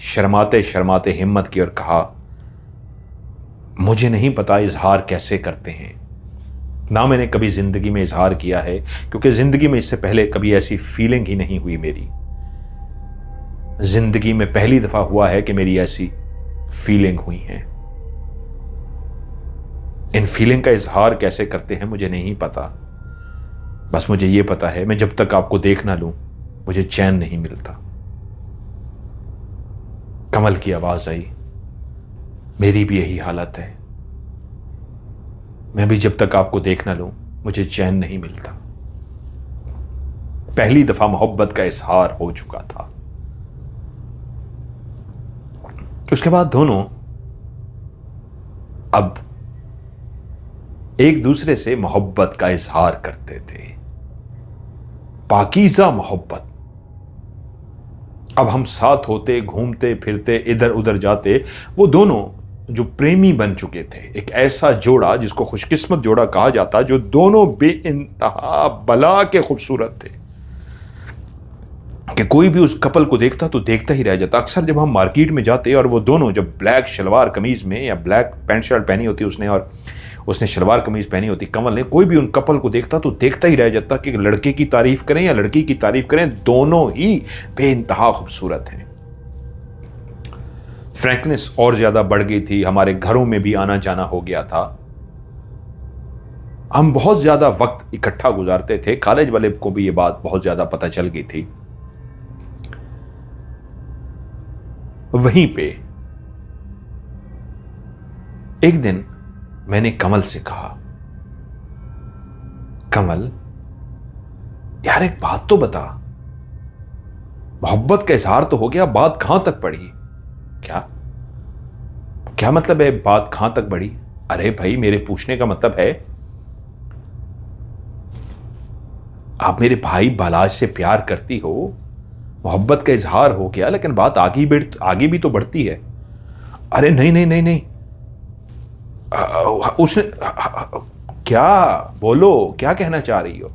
शर्माते शर्माते हिम्मत की और कहा, मुझे नहीं पता इजहार कैसे करते हैं, ना मैंने कभी जिंदगी में इजहार किया है, क्योंकि जिंदगी में इससे पहले कभी ऐसी फीलिंग ही नहीं हुई मेरी। जिंदगी में पहली दफा हुआ है कि मेरी ऐसी फीलिंग हुई है। इन फीलिंग का इजहार कैसे करते हैं मुझे नहीं पता, बस मुझे यह पता है, मैं जब तक आपको देख ना लूं मुझे चैन नहीं मिलता। कमल की आवाज आई, मेरी भी यही हालत है, मैं भी जब तक आपको देख ना लूं मुझे चैन नहीं मिलता। पहली दफा मोहब्बत का इजहार हो चुका था। उसके बाद दोनों अब एक दूसरे से मोहब्बत का इजहार करते थे, पाकीज़ा मोहब्बत। अब हम साथ होते, घूमते फिरते, इधर उधर जाते। वो दोनों जो प्रेमी बन चुके थे, एक ऐसा जोड़ा जिसको खुशकिस्मत जोड़ा कहा जाता, जो दोनों बेइंतहा बला के खूबसूरत थे कि कोई भी उस कपल को देखता तो देखता ही रह जाता। अक्सर जब हम मार्केट में जाते और वो दोनों जब ब्लैक शलवार कमीज में या ब्लैक पैंट शर्ट पहनी होती उसने और उसने शलवार कमीज पहनी होती कमल ने, कोई भी उन कपल को देखता तो देखता ही रह जाता कि लड़के की तारीफ करें या लड़की की तारीफ करें, दोनों ही बेइंतहा खूबसूरत हैं। फ्रैंकनेस और ज्यादा बढ़ गई थी, हमारे घरों में भी आना जाना हो गया था। हम बहुत ज्यादा वक्त इकट्ठा गुजारते थे। कॉलेज वाले को भी ये बात बहुत ज्यादा पता चल गई थी। वहीं पे एक दिन मैंने कमल से कहा, कमल यार एक बात तो बता, मोहब्बत का इजहार तो हो गया, बात कहां तक बढ़ी? क्या क्या मतलब है बात कहां तक बढ़ी? अरे भाई, मेरे पूछने का मतलब है आप मेरे भाई बालाज से प्यार करती हो, मोहब्बत का इजहार हो गया, लेकिन बात आगे भी तो बढ़ती है। अरे नहीं नहीं नहीं नहीं, उसने क्या, बोलो क्या कहना चाह रही हो?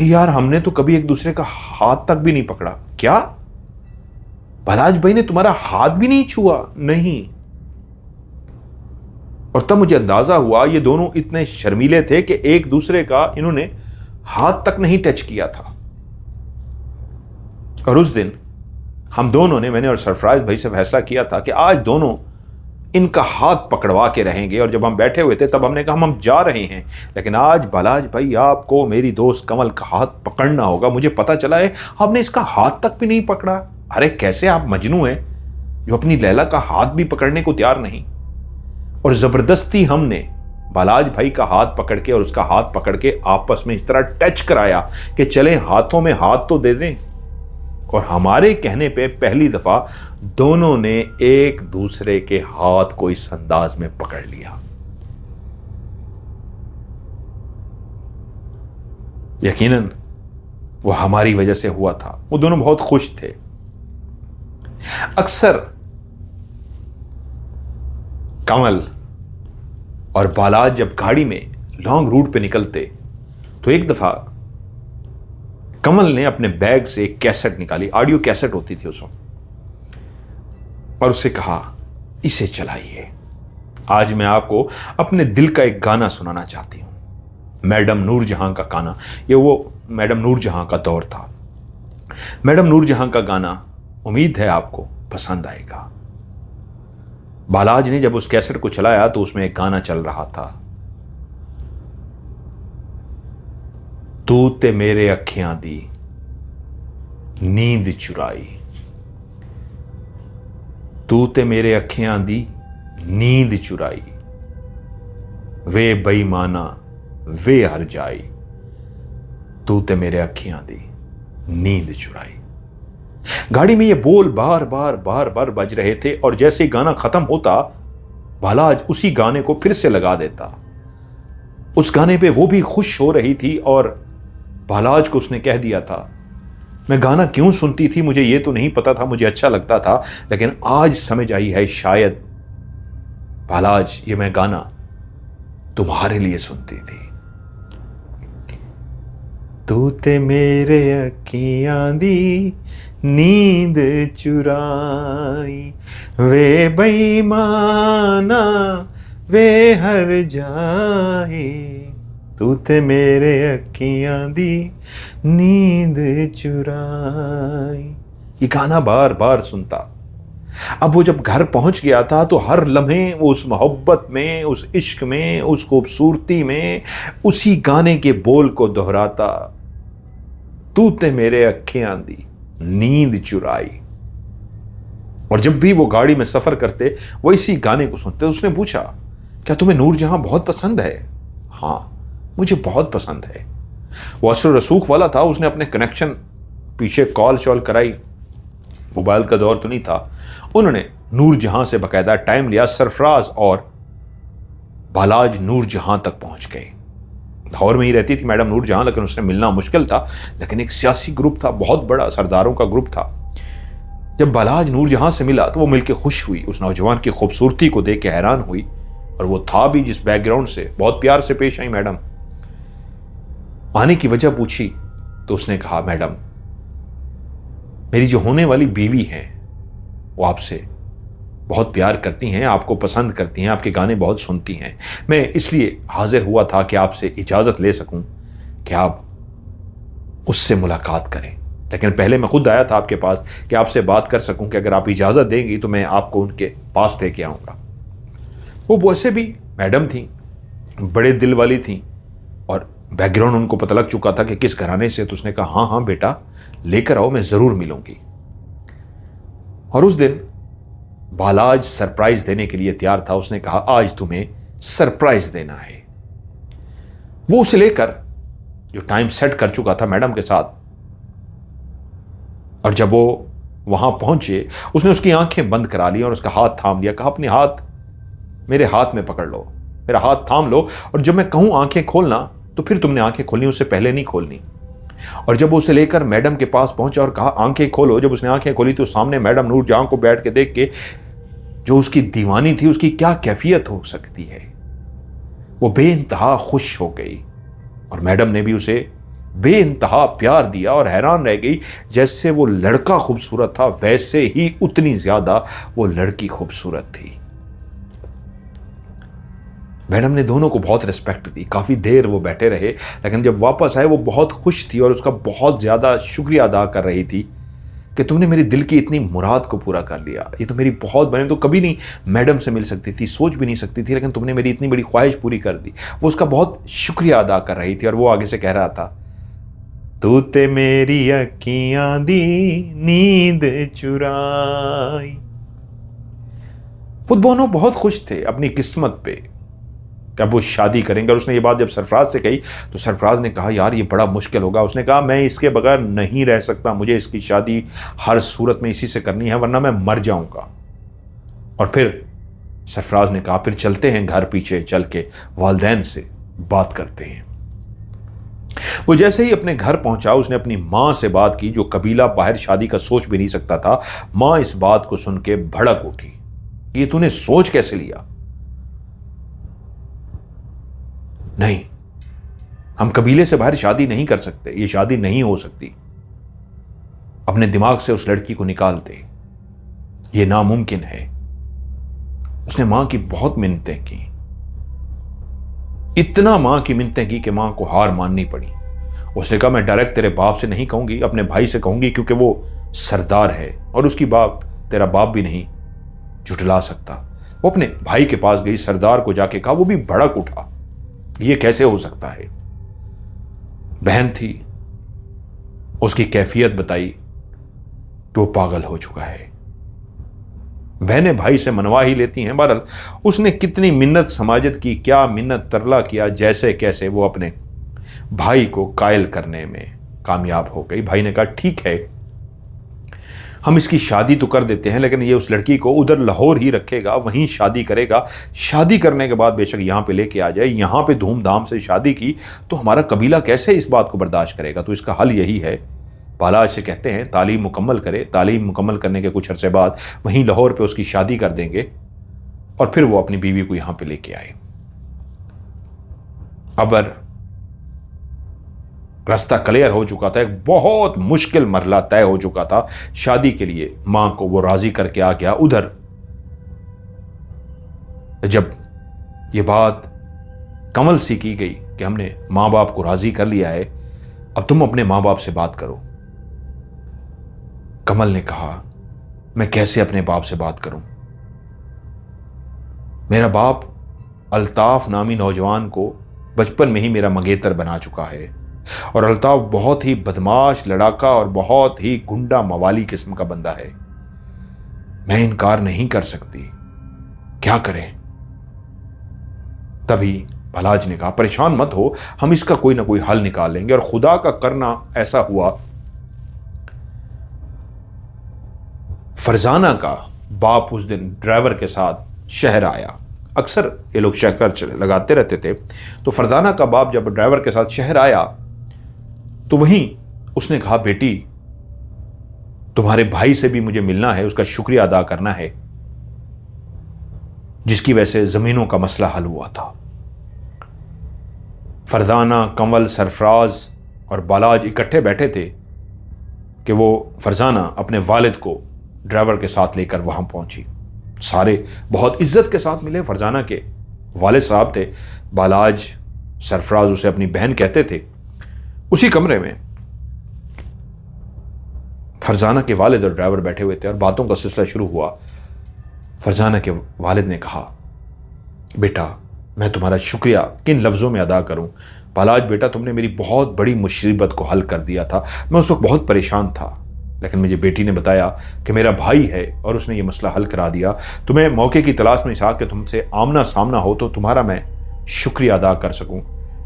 यार हमने तो कभी एक दूसरे का हाथ तक भी नहीं पकड़ा। क्या बालाज भाई ने तुम्हारा हाथ भी नहीं छुआ? नहीं। और तब मुझे अंदाजा हुआ ये दोनों इतने शर्मीले थे कि एक दूसरे का इन्होंने हाथ तक नहीं टच किया था। और उस दिन हम दोनों ने, मैंने और सरफराज भाई से फैसला किया था कि आज दोनों इनका हाथ पकड़वा के रहेंगे। और जब हम बैठे हुए थे तब हमने कहा हम जा रहे हैं, लेकिन आज बालाज भाई आपको मेरी दोस्त कमल का हाथ पकड़ना होगा। मुझे पता चला है आपने इसका हाथ तक भी नहीं पकड़ा। अरे कैसे आप मजनू हैं जो अपनी लैला का हाथ भी पकड़ने को तैयार नहीं? और जबरदस्ती हमने बालाज भाई का हाथ पकड़ के और उसका हाथ पकड़ के आपस में इस तरह टच कराया कि चले हाथों में हाथ तो दे दें। और हमारे कहने पे पहली दफा दोनों ने एक दूसरे के हाथ को इस अंदाज में पकड़ लिया। यकीनन वो हमारी वजह से हुआ था। वो दोनों बहुत खुश थे। अक्सर कमल और बालाज जब गाड़ी में लॉन्ग रूट पे निकलते तो एक दफा कमल ने अपने बैग से एक कैसेट निकाली, ऑडियो कैसेट होती थी उस वक्त, और उससे कहा इसे चलाइए, आज मैं आपको अपने दिल का एक गाना सुनाना चाहती हूं। मैडम नूरजहां का गाना, ये वो मैडम नूरजहां का दौर था। मैडम नूरजहां का गाना उम्मीद है आपको पसंद आएगा। बालाज ने जब उस कैसेट को चलाया तो उसमें एक गाना चल रहा था, तू ते मेरे अखियां दी नींद चुराई, तू ते मेरे अखियां दी नींद चुराई, वे बेईमाना वे हर जाई, तू ते मेरे अखियां दी नींद चुराई। गाड़ी में ये बोल बार बार बार बार बज रहे थे और जैसे ही गाना खत्म होता बालाज उसी गाने को फिर से लगा देता। उस गाने पे वो भी खुश हो रही थी और बालाज को उसने कह दिया था, मैं गाना क्यों सुनती थी मुझे ये तो नहीं पता था, मुझे अच्छा लगता था, लेकिन आज समझ आई है शायद बालाज ये मैं गाना तुम्हारे लिए सुनती थी। तू ते मेरे अखियां दी नींद चुराई, वे बेईमाना वे हर जाए, तू ते मेरे अखियां दी नींद चुराई। ये गाना बार बार सुनता। अब वो जब घर पहुंच गया था तो हर लम्हे उस मोहब्बत में, उस इश्क में, उस खूबसूरती में उसी गाने के बोल को दोहराता, तू ते मेरे अखियां दी नींद चुराई। और जब भी वो गाड़ी में सफर करते वो इसी गाने को सुनते। उसने पूछा, क्या तुम्हें नूरजहां बहुत पसंद है? हाँ, मुझे बहुत पसंद है। वो असर रसूख वाला था, उसने अपने कनेक्शन पीछे कॉल शॉल कराई, मोबाइल का दौर तो नहीं था। उन्होंने नूरजहां से बकायदा टाइम लिया। सरफराज और बालाज नूरजहां तक पहुंच गए। लाहौर में ही रहती थी मैडम नूरजहां, लेकिन उससे मिलना मुश्किल था। लेकिन एक सियासी ग्रुप था, बहुत बड़ा सरदारों का ग्रुप था। जब बालाज नूरजहां से मिला तो वो मिलकर खुश हुई, उस नौजवान की खूबसूरती को देख के हैरान हुई। और वो था भी जिस बैकग्राउंड से, बहुत प्यार से पेश आई मैडम। आने की वजह पूछी तो उसने कहा, मैडम मेरी जो होने वाली बीवी है वो आपसे बहुत प्यार करती हैं, आपको पसंद करती हैं, आपके गाने बहुत सुनती हैं। मैं इसलिए हाजिर हुआ था कि आपसे इजाज़त ले सकूं कि आप उससे मुलाकात करें। लेकिन पहले मैं खुद आया था आपके पास कि आपसे बात कर सकूं कि अगर आप इजाज़त देंगी तो मैं आपको उनके पास लेके आऊँगा। वो वैसे भी मैडम थी, बड़े दिल वाली थी और बैकग्राउंड उनको पता लग चुका था कि किस घराने से। तो उसने कहा, हाँ हाँ बेटा लेकर आओ, मैं ज़रूर मिलूंगी। और उस दिन बालाज सरप्राइज देने के लिए तैयार था। उसने कहा, आज तुम्हें सरप्राइज देना है। वो उसे लेकर जो टाइम सेट कर चुका था मैडम के साथ, और जब वो वहां पहुंचे उसने उसकी आंखें बंद करा ली और उसका हाथ थाम लिया। कहा, अपने हाथ मेरे हाथ में पकड़ लो, मेरा हाथ थाम लो, और जब मैं कहूं आंखें खोलना तो फिर तुमने आंखें खोलनी, उससे पहले नहीं खोलनी। और जब वो उसे लेकर मैडम के पास पहुंचा और कहा, आंखें खोलो, जब उसने आंखें खोली तो सामने मैडम नूरजहां को बैठ के देख के जो उसकी दीवानी थी, उसकी क्या कैफियत हो सकती है, वो बेइंतहा खुश हो गई। और मैडम ने भी उसे बेइंतहा प्यार दिया और हैरान रह गई, जैसे वो लड़का खूबसूरत था वैसे ही उतनी ज्यादा वो लड़की खूबसूरत थी। मैडम ने दोनों को बहुत रिस्पेक्ट दी। काफ़ी देर वो बैठे रहे, लेकिन जब वापस आए वो बहुत खुश थी और उसका बहुत ज़्यादा शुक्रिया अदा कर रही थी कि तुमने मेरे दिल की इतनी मुराद को पूरा कर लिया। ये तो मेरी बहुत बड़ी, तो कभी नहीं मैडम से मिल सकती थी, सोच भी नहीं सकती थी, लेकिन तुमने मेरी इतनी बड़ी ख्वाहिश पूरी कर दी। वो उसका बहुत शुक्रिया अदा कर रही थी और वो आगे से कह रहा था, तू ते मेरी अखियां दी नींद चुराई। वो दोनों बहुत खुश थे अपनी किस्मत पे कि अब वो शादी करेंगे। और उसने ये बात जब सरफराज से कही तो सरफराज ने कहा, यार ये बड़ा मुश्किल होगा। उसने कहा, मैं इसके बगैर नहीं रह सकता, मुझे इसकी शादी हर सूरत में इसी से करनी है, वरना मैं मर जाऊंगा। और फिर सरफराज ने कहा, फिर चलते हैं घर, पीछे चल के वालिदैन से बात करते हैं। वो जैसे ही अपने घर पहुंचा उसने अपनी मां से बात की, जो कबीला बाहर शादी का सोच भी नहीं सकता था। मां इस बात को सुन के भड़क उठी, ये तूने सोच कैसे लिया? नहीं, हम कबीले से बाहर शादी नहीं कर सकते, ये शादी नहीं हो सकती। अपने दिमाग से उस लड़की को निकाल दे, ये नामुमकिन है। उसने मां की बहुत मिन्नतें की, इतना मां की मिन्नतें की कि मां को हार माननी पड़ी। उसने कहा मैं डायरेक्ट तेरे बाप से नहीं कहूंगी, अपने भाई से कहूंगी, क्योंकि वो सरदार है और उसकी बात तेरा बाप भी नहीं झुठला सकता। वो अपने भाई के पास गई, सरदार को जाके कहा, वो भी भड़क उठा, ये कैसे हो सकता है। बहन थी, उसकी कैफियत बताई कि वो पागल हो चुका है। बहनें भाई से मनवा ही लेती हैं। बहरहाल उसने कितनी मिन्नत समाजत की, क्या मिन्नत तरला किया, जैसे कैसे वो अपने भाई को कायल करने में कामयाब हो गई। भाई ने कहा ठीक है, हम इसकी शादी तो कर देते हैं, लेकिन ये उस लड़की को उधर लाहौर ही रखेगा, वहीं शादी करेगा। शादी करने के बाद बेशक यहाँ पे लेके आ जाए। यहाँ पे धूमधाम से शादी की तो हमारा कबीला कैसे इस बात को बर्दाश्त करेगा। तो इसका हल यही है, बालाज से कहते हैं तालीम मुकम्मल करे, तालीम मुकम्मल करने के कुछ अरसे बाद वहीं लाहौर पे उसकी शादी कर देंगे और फिर वो अपनी बीवी को यहाँ पे लेके आए। अब रास्ता क्लियर हो चुका था, एक बहुत मुश्किल मरला तय हो चुका था। शादी के लिए मां को वो राजी करके आ गया। उधर जब ये बात कमल सी की गई कि हमने मां बाप को राजी कर लिया है, अब तुम अपने मां बाप से बात करो। कमल ने कहा मैं कैसे अपने बाप से बात करूं, मेरा बाप अल्ताफ नामी नौजवान को बचपन में ही मेरा मंगेतर बना चुका है और अल्ताफ बहुत ही बदमाश लड़ाका और बहुत ही गुंडा मवाली किस्म का बंदा है। मैं इनकार नहीं कर सकती, क्या करें। तभी भलाज ने कहा परेशान मत हो, हम इसका कोई ना कोई हल निकाल लेंगे। और खुदा का करना ऐसा हुआ, फरजाना का बाप उस दिन ड्राइवर के साथ शहर आया। अक्सर ये लोग चक्कर लगाते रहते थे। तो फरजाना का बाप जब ड्राइवर के साथ शहर आया तो वहीं उसने कहा बेटी तुम्हारे भाई से भी मुझे मिलना है, उसका शुक्रिया अदा करना है जिसकी वजह से जमीनों का मसला हल हुआ था। फरजाना, कमल, सरफराज और बालाज इकट्ठे बैठे थे कि वो फरजाना अपने वालिद को ड्राइवर के साथ लेकर वहां पहुंची। सारे बहुत इज्जत के साथ मिले। फरजाना के वालिद साहब थे, बालाज, सरफराज उसे अपनी बहन कहते थे। उसी कमरे में फरजाना के वालिद और ड्राइवर बैठे हुए थे और बातों का सिलसिला शुरू हुआ। फरजाना के वालिद ने कहा बेटा मैं तुम्हारा शुक्रिया किन लफ्ज़ों में अदा करूं। बालाज बेटा तुमने मेरी बहुत बड़ी मुसीबत को हल कर दिया था, मैं उस वक्त बहुत परेशान था, लेकिन मुझे बेटी ने बताया कि मेरा भाई है और उसने ये मसला हल करा दिया। तुम्हें मौके की तलाश में इस कि तुमसे आमना सामना हो तो तुम्हारा मैं शुक्रिया अदा कर सकूं।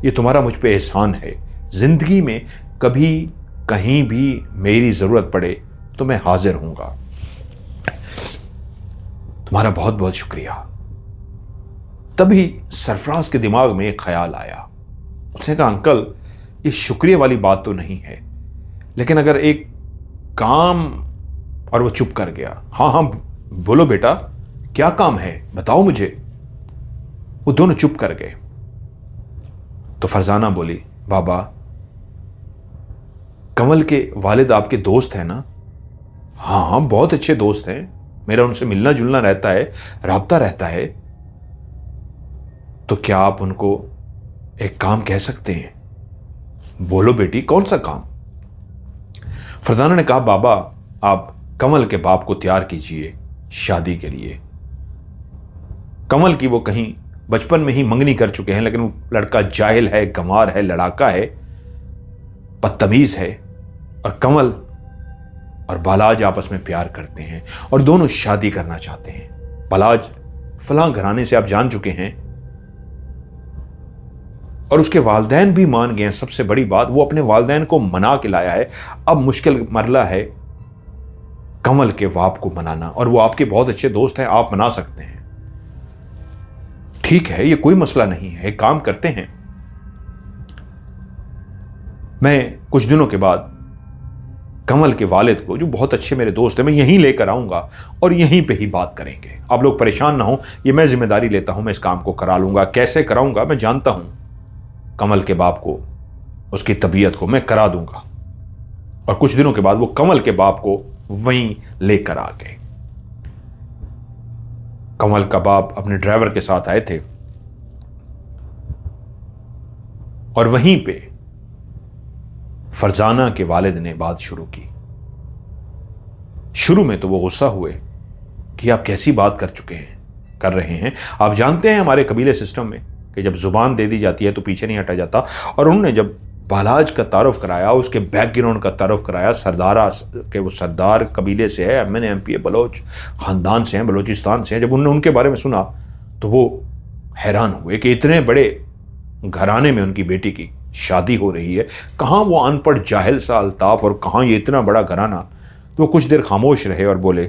ये तुम्हारा मुझ पे एहसान है। जिंदगी में कभी कहीं भी मेरी जरूरत पड़े तो मैं हाजिर हूंगा। तुम्हारा बहुत बहुत शुक्रिया। तभी सरफराज के दिमाग में एक ख्याल आया। उसने कहा अंकल ये शुक्रिया वाली बात तो नहीं है, लेकिन अगर एक काम। और वो चुप कर गया। हाँ हाँ बोलो बेटा क्या काम है बताओ मुझे। वो दोनों चुप कर गए। तो फरजाना बोली बाबा कमल के वालिद आपके दोस्त हैं ना। हाँ हाँ बहुत अच्छे दोस्त हैं, मेरा उनसे मिलना जुलना रहता है, राब्ता रहता है। तो क्या आप उनको एक काम कह सकते हैं। बोलो बेटी कौन सा काम। फरजाना ने कहा बाबा आप कमल के बाप को तैयार कीजिए शादी के लिए। कमल की वो कहीं बचपन में ही मंगनी कर चुके हैं, लेकिन वो लड़का जाहिल है, गंवार है, लड़ाका है, बदतमीज है। और कमल और बालाज आपस में प्यार करते हैं और दोनों शादी करना चाहते हैं। बालाज फलां घराने से आप जान चुके हैं और उसके वालिदैन भी मान गए हैं। सबसे बड़ी बात वो अपने वालिदैन को मना के लाया है। अब मुश्किल मरला है कमल के बाप को मनाना, और वो आपके बहुत अच्छे दोस्त हैं, आप मना सकते हैं। ठीक है ये कोई मसला नहीं है, एक काम करते हैं मैं कुछ दिनों के बाद कमल के वालिद को जो बहुत अच्छे मेरे दोस्त हैं मैं यहीं लेकर आऊंगा और यहीं पे ही बात करेंगे। आप लोग परेशान ना हो, ये मैं जिम्मेदारी लेता हूं, मैं इस काम को करा लूंगा। कैसे कराऊंगा मैं जानता हूं, कमल के बाप को उसकी तबीयत को मैं करा दूंगा। और कुछ दिनों के बाद वो कमल के बाप को वहीं लेकर आ गए। कमल का बाप अपने ड्राइवर के साथ आए थे और वहीं पे फरजाना के वालिद ने बात शुरू की। शुरू में तो वो गुस्सा हुए कि आप कैसी बात कर रहे हैं। आप जानते हैं हमारे कबीले सिस्टम में कि जब जुबान दे दी जाती है तो पीछे नहीं हटा जाता। और उन्होंने जब बालाज का तारुफ कराया, उसके बैकग्राउंड का तारुफ कराया, सरदारा के वो सरदार कबीले से है, एमएन एमपी बलोच ख़ानदान से हैं, बलोचिस्तान से हैं। जब उन्होंने उनके बारे में सुना तो वो हैरान हुए कि इतने बड़े घराने में उनकी बेटी की शादी हो रही है। कहाँ वो अनपढ़ जाहिल सा अल्ताफ़ और कहाँ ये इतना बड़ा घराना। तो वो कुछ देर खामोश रहे और बोले,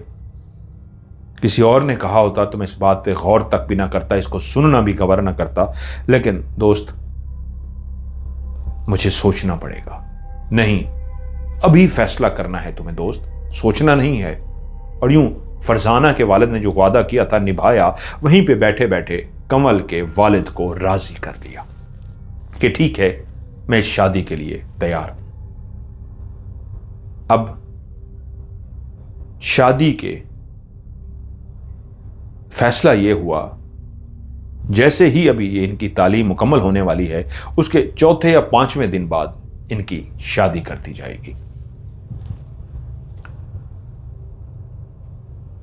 किसी और ने कहा होता तो मैं इस बात पे गौर तक भी ना करता, इसको सुनना भी कवर ना करता, लेकिन दोस्त मुझे सोचना पड़ेगा। नहीं, अभी फैसला करना है तुम्हें दोस्त, सोचना नहीं है। और यूं फरजाना के वालिद ने जो वादा किया था निभाया। वहीं पे बैठे बैठे कमल के वालिद को राजी कर दिया कि ठीक है, मैं इस शादी के लिए तैयार हूं। अब शादी के फैसला यह हुआ, जैसे ही अभी ये इनकी तालीम मुकम्मल होने वाली है उसके चौथे या पांचवें दिन बाद इनकी शादी कर दी जाएगी।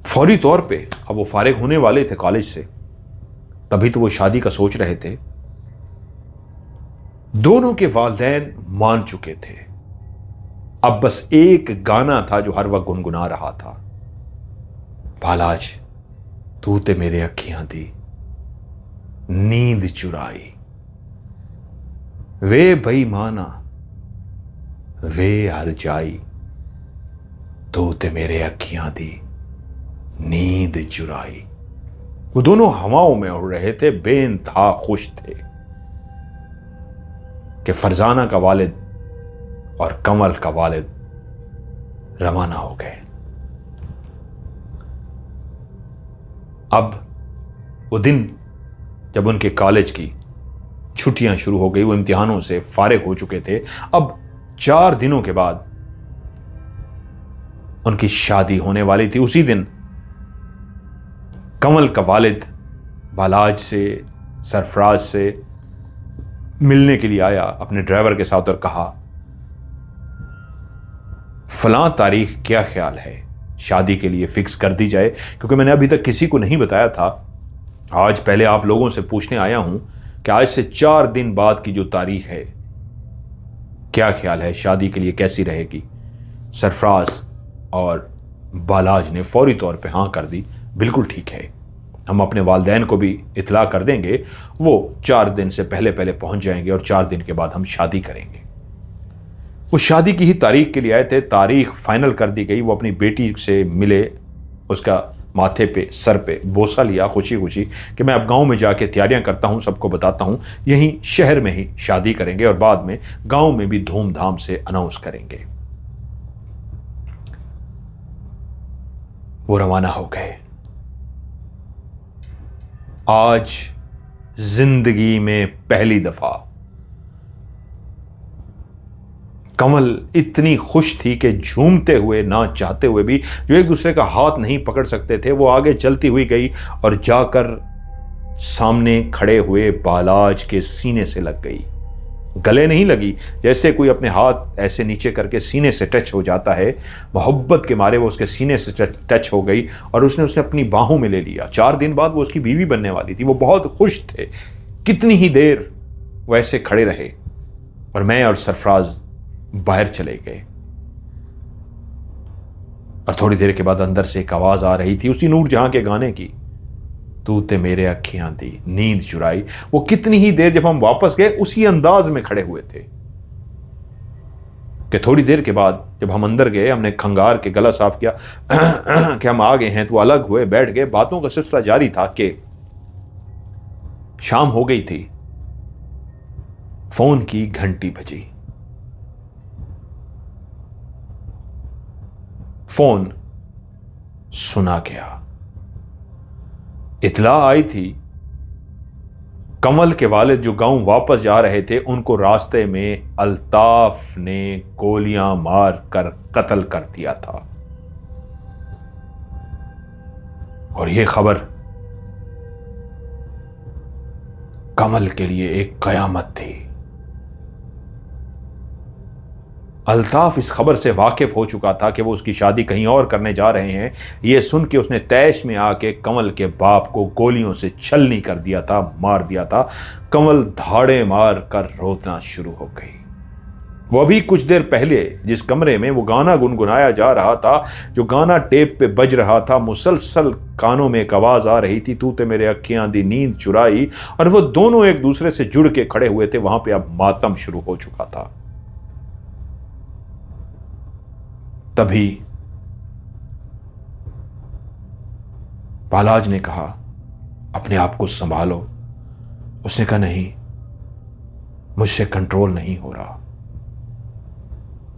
फौरी तौर पे अब वो फारिग होने वाले थे कॉलेज से, तभी तो वो शादी का सोच रहे थे। दोनों के वालिदैन मान चुके थे। अब बस एक गाना था जो हर वक्त गुनगुना रहा था, बालाज तू ते मेरे अखियां दी नींद चुराई, वे बेईमाना वे हर जाई, तू ते मेरे अखियां दी नींद चुराई। वो दोनों हवाओं में उड़ रहे थे, बेइंतहा खुश थे कि फरजाना का वालिद और कमल का वालिद रवाना हो गए। अब वो दिन जब उनके कॉलेज की छुट्टियां शुरू हो गई, वो इम्तिहानों से फारिग हो चुके थे। अब 4 दिनों के बाद उनकी शादी होने वाली थी। उसी दिन कमल का वालिद बालाज से, सरफराज से मिलने के लिए आया अपने ड्राइवर के साथ और कहा, फलां तारीख क्या ख्याल है, शादी के लिए फिक्स कर दी जाए, क्योंकि मैंने अभी तक किसी को नहीं बताया था। आज पहले आप लोगों से पूछने आया हूं कि आज से 4 दिन बाद की जो तारीख है, क्या ख्याल है, शादी के लिए कैसी रहेगी। सरफराज और बालाज ने फौरी तौर पे हाँ कर दी। बिल्कुल ठीक है, हम अपने वालिदैन को भी इतला कर देंगे, वो 4 दिन से पहले पहले पहुंच जाएंगे और 4 दिन के बाद हम शादी करेंगे। वो शादी की ही तारीख के लिए आए थे, तारीख फाइनल कर दी गई। वो अपनी बेटी से मिले, उसका माथे पे सर पे बोसा लिया खुशी खुशी कि मैं अब गांव में जाके तैयारियां करता हूं, सबको बताता हूं, यहीं शहर में ही शादी करेंगे और बाद में गांव में भी धूमधाम से अनाउंस करेंगे। वो रवाना हो गए। आज जिंदगी में पहली दफा कमल इतनी खुश थी कि झूमते हुए, ना चाहते हुए भी, जो एक दूसरे का हाथ नहीं पकड़ सकते थे, वो आगे चलती हुई गई और जाकर सामने खड़े हुए बालाज के सीने से लग गई। गले नहीं लगी, जैसे कोई अपने हाथ ऐसे नीचे करके सीने से टच हो जाता है, मोहब्बत के मारे वो उसके सीने से टच हो गई और उसने अपनी बाहों में ले लिया। 4 दिन बाद वो उसकी बीवी बनने वाली थी। वो बहुत खुश थे। कितनी ही देर वो ऐसे खड़े रहे और मैं और सरफराज बाहर चले गए। और थोड़ी देर के बाद अंदर से एक आवाज आ रही थी, उसी नूर जहां के गाने की, तू ते मेरे अखियां दी नींद चुराई। वो कितनी ही देर जब हम वापस गए उसी अंदाज में खड़े हुए थे कि थोड़ी देर के बाद जब हम अंदर गए, हमने खंगार के गला साफ किया कि हम आ गए हैं, तो अलग हुए, बैठ गए। बातों का सिलसिला जारी था कि शाम हो गई थी, फोन की घंटी बजी। फोन सुना गया। इतला आई थी कमल के वालिद जो गांव वापस जा रहे थे, उनको रास्ते में अल्ताफ ने गोलियां मार कर कत्ल कर दिया था। और यह खबर कमल के लिए एक कयामत थी। अल्ताफ इस खबर से वाकिफ हो चुका था कि वो उसकी शादी कहीं और करने जा रहे हैं। ये सुन के उसने तैश में आके कंवल के बाप को गोलियों से छलनी कर दिया था, मार दिया था। कंवल धाड़े मार कर रोना शुरू हो गई। वो अभी कुछ देर पहले जिस कमरे में वो गाना गुनगुनाया जा रहा था, जो गाना टेप पे बज रहा था, मुसलसल कानों में एक आवाज आ रही थी, तूते मेरे अखियां दी नींद चुराई, और वो दोनों एक दूसरे से जुड़ के खड़े हुए थे। वहां पे अब मातम शुरू हो चुका था। तभी बालाज ने कहा, अपने आप को संभालो। उसने कहा, नहीं, मुझसे कंट्रोल नहीं हो रहा।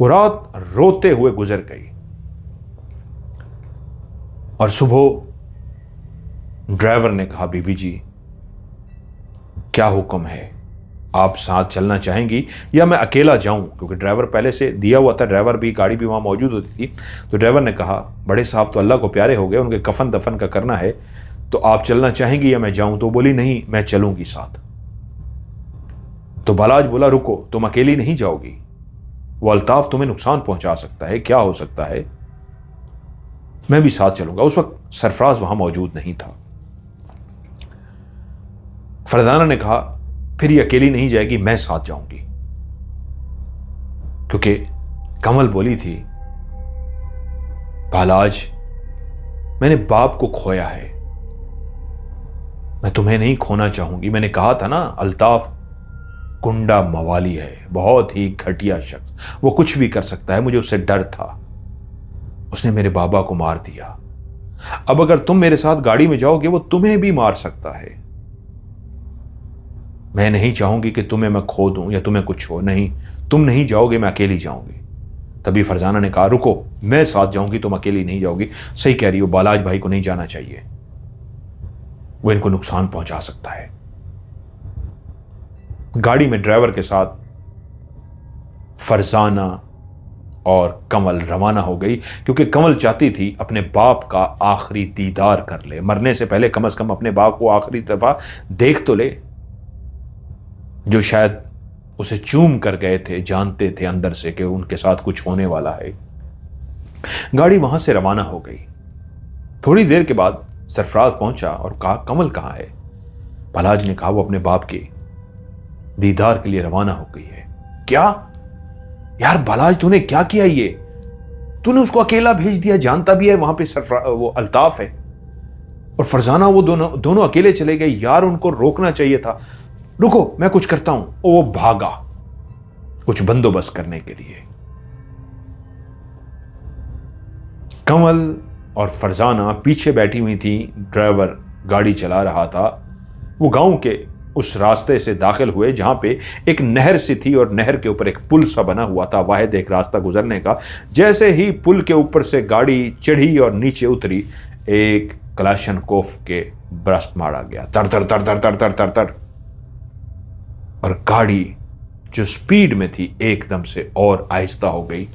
वो रात रोते हुए गुजर गई और सुबह ड्राइवर ने कहा, बीबी जी क्या हुक्म है, आप साथ चलना चाहेंगी या मैं अकेला जाऊं? क्योंकि ड्राइवर पहले से दिया हुआ था, ड्राइवर भी, गाड़ी भी वहां मौजूद होती थी। तो ड्राइवर ने कहा, बड़े साहब तो अल्लाह को प्यारे हो गए, उनके कफन दफन का करना है, तो आप चलना चाहेंगी या मैं जाऊं? तो बोली, नहीं, मैं चलूंगी साथ। तो बालाज बोला, रुको, तुम अकेली नहीं जाओगी, वो अल्ताफ तुम्हें नुकसान पहुंचा सकता है, क्या हो सकता है, मैं भी साथ चलूंगा। उस वक्त सरफराज वहां मौजूद नहीं था। फरजाना ने कहा, फिर ये अकेली नहीं जाएगी, मैं साथ जाऊंगी। क्योंकि कमल बोली थी, बालाज, मैंने बाप को खोया है, मैं तुम्हें नहीं खोना चाहूंगी। मैंने कहा था ना, अल्ताफ गुंडा मवाली है, बहुत ही घटिया शख्स, वो कुछ भी कर सकता है, मुझे उससे डर था। उसने मेरे बाबा को मार दिया। अब अगर तुम मेरे साथ गाड़ी में जाओगे, वो तुम्हें भी मार सकता है। मैं नहीं चाहूंगी कि तुम्हें मैं खो दूं या तुम्हें कुछ हो। नहीं, तुम नहीं जाओगे, मैं अकेली जाऊंगी। तभी फरजाना ने कहा, रुको, मैं साथ जाऊंगी, तुम अकेली नहीं जाओगी। सही कह रही हो, बालाज भाई को नहीं जाना चाहिए, वो इनको नुकसान पहुंचा सकता है। गाड़ी में ड्राइवर के साथ फरजाना और कंवल रवाना हो गई, क्योंकि कंवल चाहती थी अपने बाप का आखिरी दीदार कर ले, मरने से पहले कम से कम अपने बाप को आखिरी दफा देख तो ले, जो शायद उसे चूम कर गए थे, जानते थे अंदर से कि उनके साथ कुछ होने वाला है। गाड़ी वहां से रवाना हो गई। थोड़ी देर के बाद सरफराज पहुंचा और कहा, कमल कहां है? बालाज ने कहा, वो अपने बाप के दीदार के लिए रवाना हो गई है। क्या यार बालाज, तूने क्या किया? ये तूने उसको अकेला भेज दिया, जानता भी है वहां पे वो अल्ताफ है और फरजाना, वो दोनों अकेले चले गए यार, उनको रोकना चाहिए था। रुको, मैं कुछ करता हूं। वो भागा कुछ बंदोबस्त करने के लिए। कंवल और फरजाना पीछे बैठी हुई थी, ड्राइवर गाड़ी चला रहा था। वो गांव के उस रास्ते से दाखिल हुए जहां पे एक नहर सी थी और नहर के ऊपर एक पुल सा बना हुआ था, वाहिद एक रास्ता गुजरने का। जैसे ही पुल के ऊपर से गाड़ी चढ़ी और नीचे उतरी, एक कलाशनकोफ के ब्रस्ट मारा गया, तर तर तर तर तर तर तर तर, और गाड़ी जो स्पीड में थी एकदम से और आहिस्ता हो गई।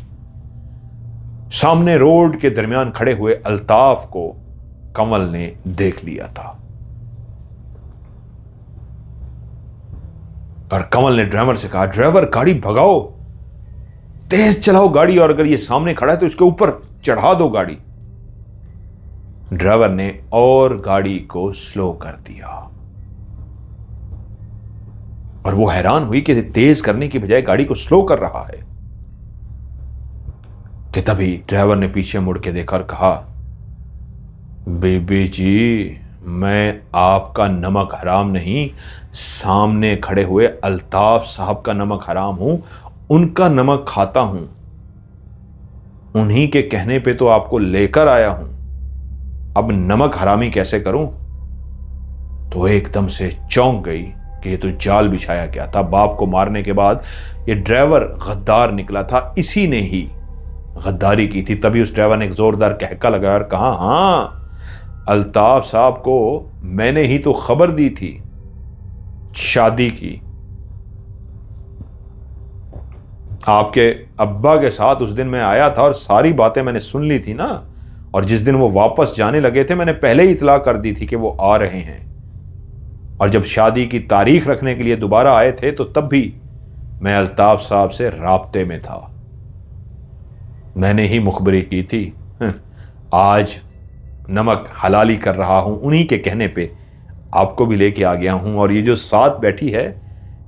सामने रोड के दरमियान खड़े हुए अल्ताफ को कंवल ने देख लिया था और कंवल ने ड्राइवर से कहा, ड्राइवर गाड़ी भगाओ, तेज चलाओ गाड़ी, और अगर ये सामने खड़ा है तो इसके ऊपर चढ़ा दो गाड़ी। ड्राइवर ने और गाड़ी को स्लो कर दिया और वो हैरान हुई कि तेज करने की बजाय गाड़ी को स्लो कर रहा है। कि तभी ड्राइवर ने पीछे मुड़ के देखा और कहा, बीबी जी, मैं आपका नमक हराम नहीं, सामने खड़े हुए अल्ताफ साहब का नमक हराम हूं, उनका नमक खाता हूं, उन्हीं के कहने पे तो आपको लेकर आया हूं, अब नमक हरामी कैसे करूं? तो एकदम से चौंक गई कि ये तो जाल बिछाया गया था। बाप को मारने के बाद ये ड्राइवर गद्दार निकला था, इसी ने ही गद्दारी की थी। तभी उस ड्राइवर ने एक जोरदार कहका लगाया और कहा, हां, अल्ताफ साहब को मैंने ही तो खबर दी थी शादी की, आपके अब्बा के साथ उस दिन मैं आया था और सारी बातें मैंने सुन ली थी ना, और जिस दिन वो वापस जाने लगे थे मैंने पहले ही इतला कर दी थी कि वो आ रहे हैं, और जब शादी की तारीख रखने के लिए दोबारा आए थे तो तब भी मैं अल्ताफ साहब से राब्ते में था। मैंने ही मुखबरी की थी। आज नमक हलाली कर रहा हूं, उन्हीं के कहने पे आपको भी लेके आ गया हूं। और ये जो साथ बैठी है,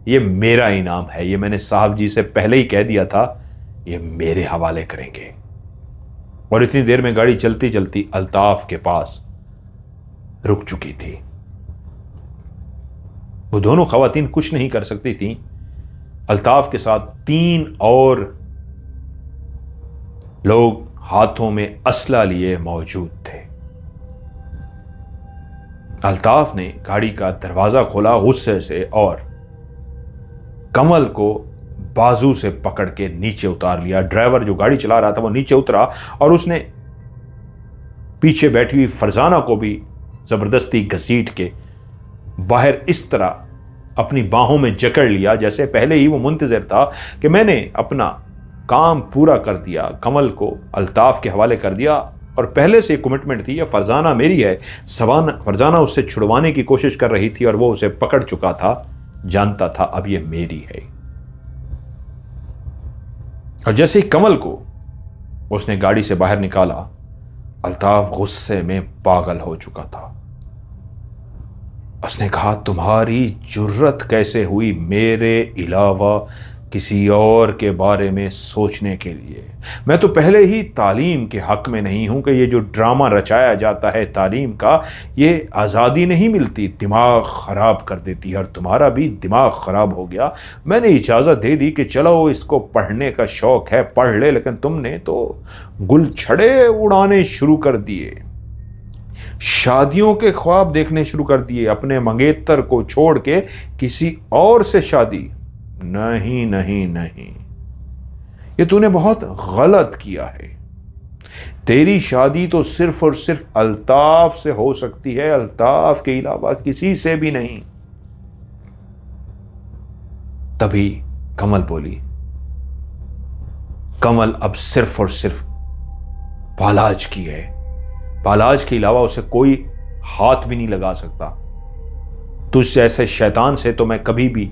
ये मेरा इनाम है। ये मैंने साहब जी से पहले ही कह दिया था, ये मेरे हवाले करेंगे। और इतनी देर में गाड़ी चलती चलती अल्ताफ के पास रुक चुकी थी। वो दोनों खवातीन कुछ नहीं कर सकती थीं। अल्ताफ के साथ 3 और लोग हाथों में असला लिए मौजूद थे। अल्ताफ ने गाड़ी का दरवाजा खोला गुस्से से और कमल को बाजू से पकड़ के नीचे उतार लिया। ड्राइवर जो गाड़ी चला रहा था वो नीचे उतरा और उसने पीछे बैठी हुई फरजाना को भी जबरदस्ती घसीट के बाहर इस तरह अपनी बाहों में जकड़ लिया जैसे पहले ही वो मुंतजर था कि मैंने अपना काम पूरा कर दिया, कमल को अल्ताफ के हवाले कर दिया। और पहले से कमिटमेंट थी, ये फरजाना मेरी है। फरजाना उससे छुड़वाने की कोशिश कर रही थी और वो उसे पकड़ चुका था, जानता था अब ये मेरी है। और जैसे ही कमल को उसने गाड़ी से बाहर निकाला, अल्ताफ गुस्से में पागल हो चुका था। उसने कहा, तुम्हारी जुर्रत कैसे हुई मेरे अलावा किसी और के बारे में सोचने के लिए? मैं तो पहले ही तालीम के हक में नहीं हूं कि ये जो ड्रामा रचाया जाता है तालीम का, ये आज़ादी नहीं मिलती, दिमाग ख़राब कर देती है। और तुम्हारा भी दिमाग ख़राब हो गया। मैंने इजाज़त दे दी कि चलो इसको पढ़ने का शौक़ है, पढ़ ले, लेकिन तुमने तो गुलछड़े उड़ाने शुरू कर दिए, शादियों के ख्वाब देखने शुरू कर दिए, अपने मंगेतर को छोड़ के किसी और से शादी। नहीं नहीं नहीं, ये तूने बहुत गलत किया है। तेरी शादी तो सिर्फ और सिर्फ अल्ताफ से हो सकती है, अल्ताफ के अलावा किसी से भी नहीं। तभी कमल बोली, कमल अब सिर्फ और सिर्फ पालाज की है, पालाज के अलावा उसे कोई हाथ भी नहीं लगा सकता। तुझ जैसे शैतान से तो मैं कभी भी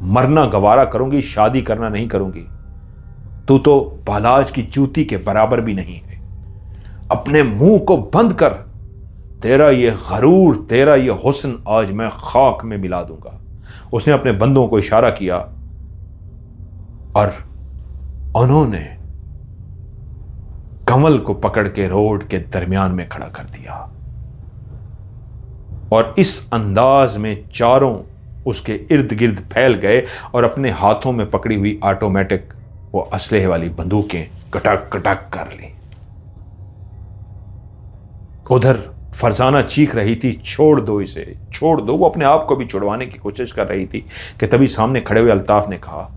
मरना गवारा करूंगी, शादी करना नहीं करूंगी। तू तो पालाज की जूती के बराबर भी नहीं है। अपने मुंह को बंद कर, तेरा ये गरूर, तेरा ये हुस्न आज मैं खाक में मिला दूंगा। उसने अपने बंदों को इशारा किया और उन्होंने कमल को पकड़ के रोड के दरमियान में खड़ा कर दिया। और इस अंदाज में चारों उसके इर्द गिर्द फैल गए और अपने हाथों में पकड़ी हुई ऑटोमेटिक वो असलहे वाली बंदूकें कटक कटक कर ली। उधर फरजाना चीख रही थी, छोड़ दो इसे, छोड़ दो। वो अपने आप को भी छुड़वाने की कोशिश कर रही थी कि तभी सामने खड़े हुए अल्ताफ ने कहा,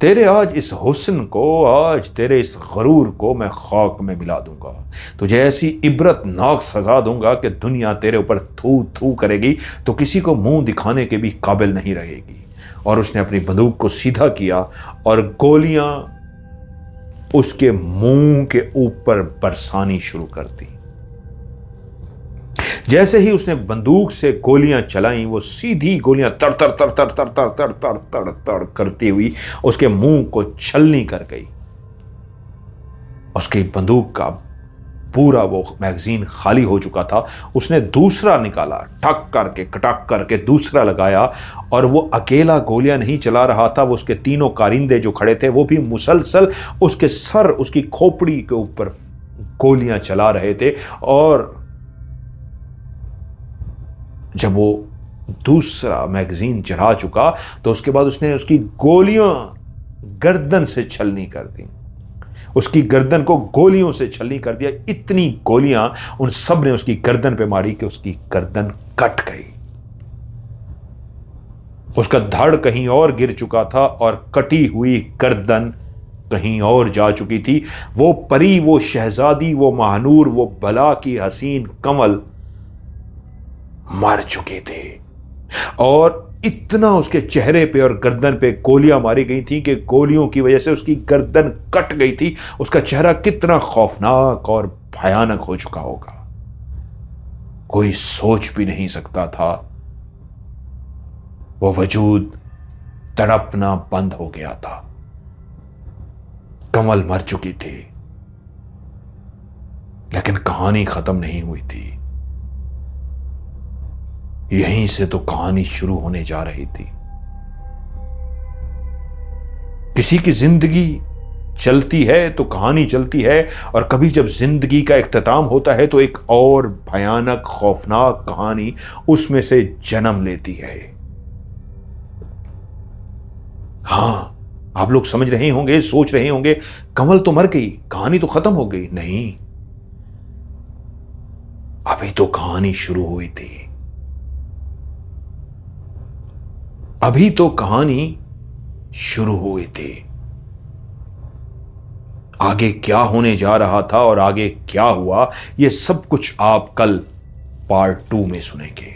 तेरे आज इस हुस्न को, आज तेरे इस गरूर को मैं खाक में मिला दूंगा। तुझे ऐसी इबरतनाक सजा दूंगा कि दुनिया तेरे ऊपर थू थू करेगी तो किसी को मुंह दिखाने के भी काबिल नहीं रहेगी। और उसने अपनी बंदूक को सीधा किया और गोलियां उसके मुंह के ऊपर बरसानी शुरू कर दी। जैसे ही उसने बंदूक से गोलियां चलाई, वो सीधी गोलियां तर तर तर तर तर तर तर तर तर तर करती हुई उसके मुंह को छलनी कर गई। उसकी बंदूक का पूरा वो मैगजीन खाली हो चुका था। उसने दूसरा निकाला, ठक करके कटक करके दूसरा लगाया। और वो अकेला गोलियां नहीं चला रहा था, वो उसके तीनों कारिंदे जो खड़े थे वो भी मुसलसल उसके सर, उसकी खोपड़ी के ऊपर गोलियां चला रहे थे। और जब वो दूसरा मैगजीन चढ़ा चुका तो उसके बाद उसने उसकी गोलियां गर्दन से छलनी कर दी, उसकी गर्दन को गोलियों से छलनी कर दिया। इतनी गोलियां उन सब ने उसकी गर्दन पे मारी कि उसकी गर्दन कट गई। उसका धड़ कहीं और गिर चुका था और कटी हुई गर्दन कहीं और जा चुकी थी। वो परी, वो शहजादी, वो महानूर, वो भला की हसीन कमल मर चुके थे। और इतना उसके चेहरे पे और गर्दन पे गोलियां मारी गई थी कि गोलियों की वजह से उसकी गर्दन कट गई थी। उसका चेहरा कितना खौफनाक और भयानक हो चुका होगा, कोई सोच भी नहीं सकता था। वो वजूद तड़पना बंद हो गया था। कमल मर चुकी थी, लेकिन कहानी खत्म नहीं हुई थी। यहीं से तो कहानी शुरू होने जा रही थी। किसी की जिंदगी चलती है तो कहानी चलती है, और कभी जब जिंदगी का इख्तिताम होता है तो एक और भयानक खौफनाक कहानी उसमें से जन्म लेती है। हां, आप लोग समझ रहे होंगे, सोच रहे होंगे, कमल तो मर गई, कहानी तो खत्म हो गई। नहीं, अभी तो कहानी शुरू हुई थी। अभी तो कहानी शुरू हुई थी। आगे क्या होने जा रहा था और आगे क्या हुआ, यह सब कुछ आप कल पार्ट 2 में सुनेंगे।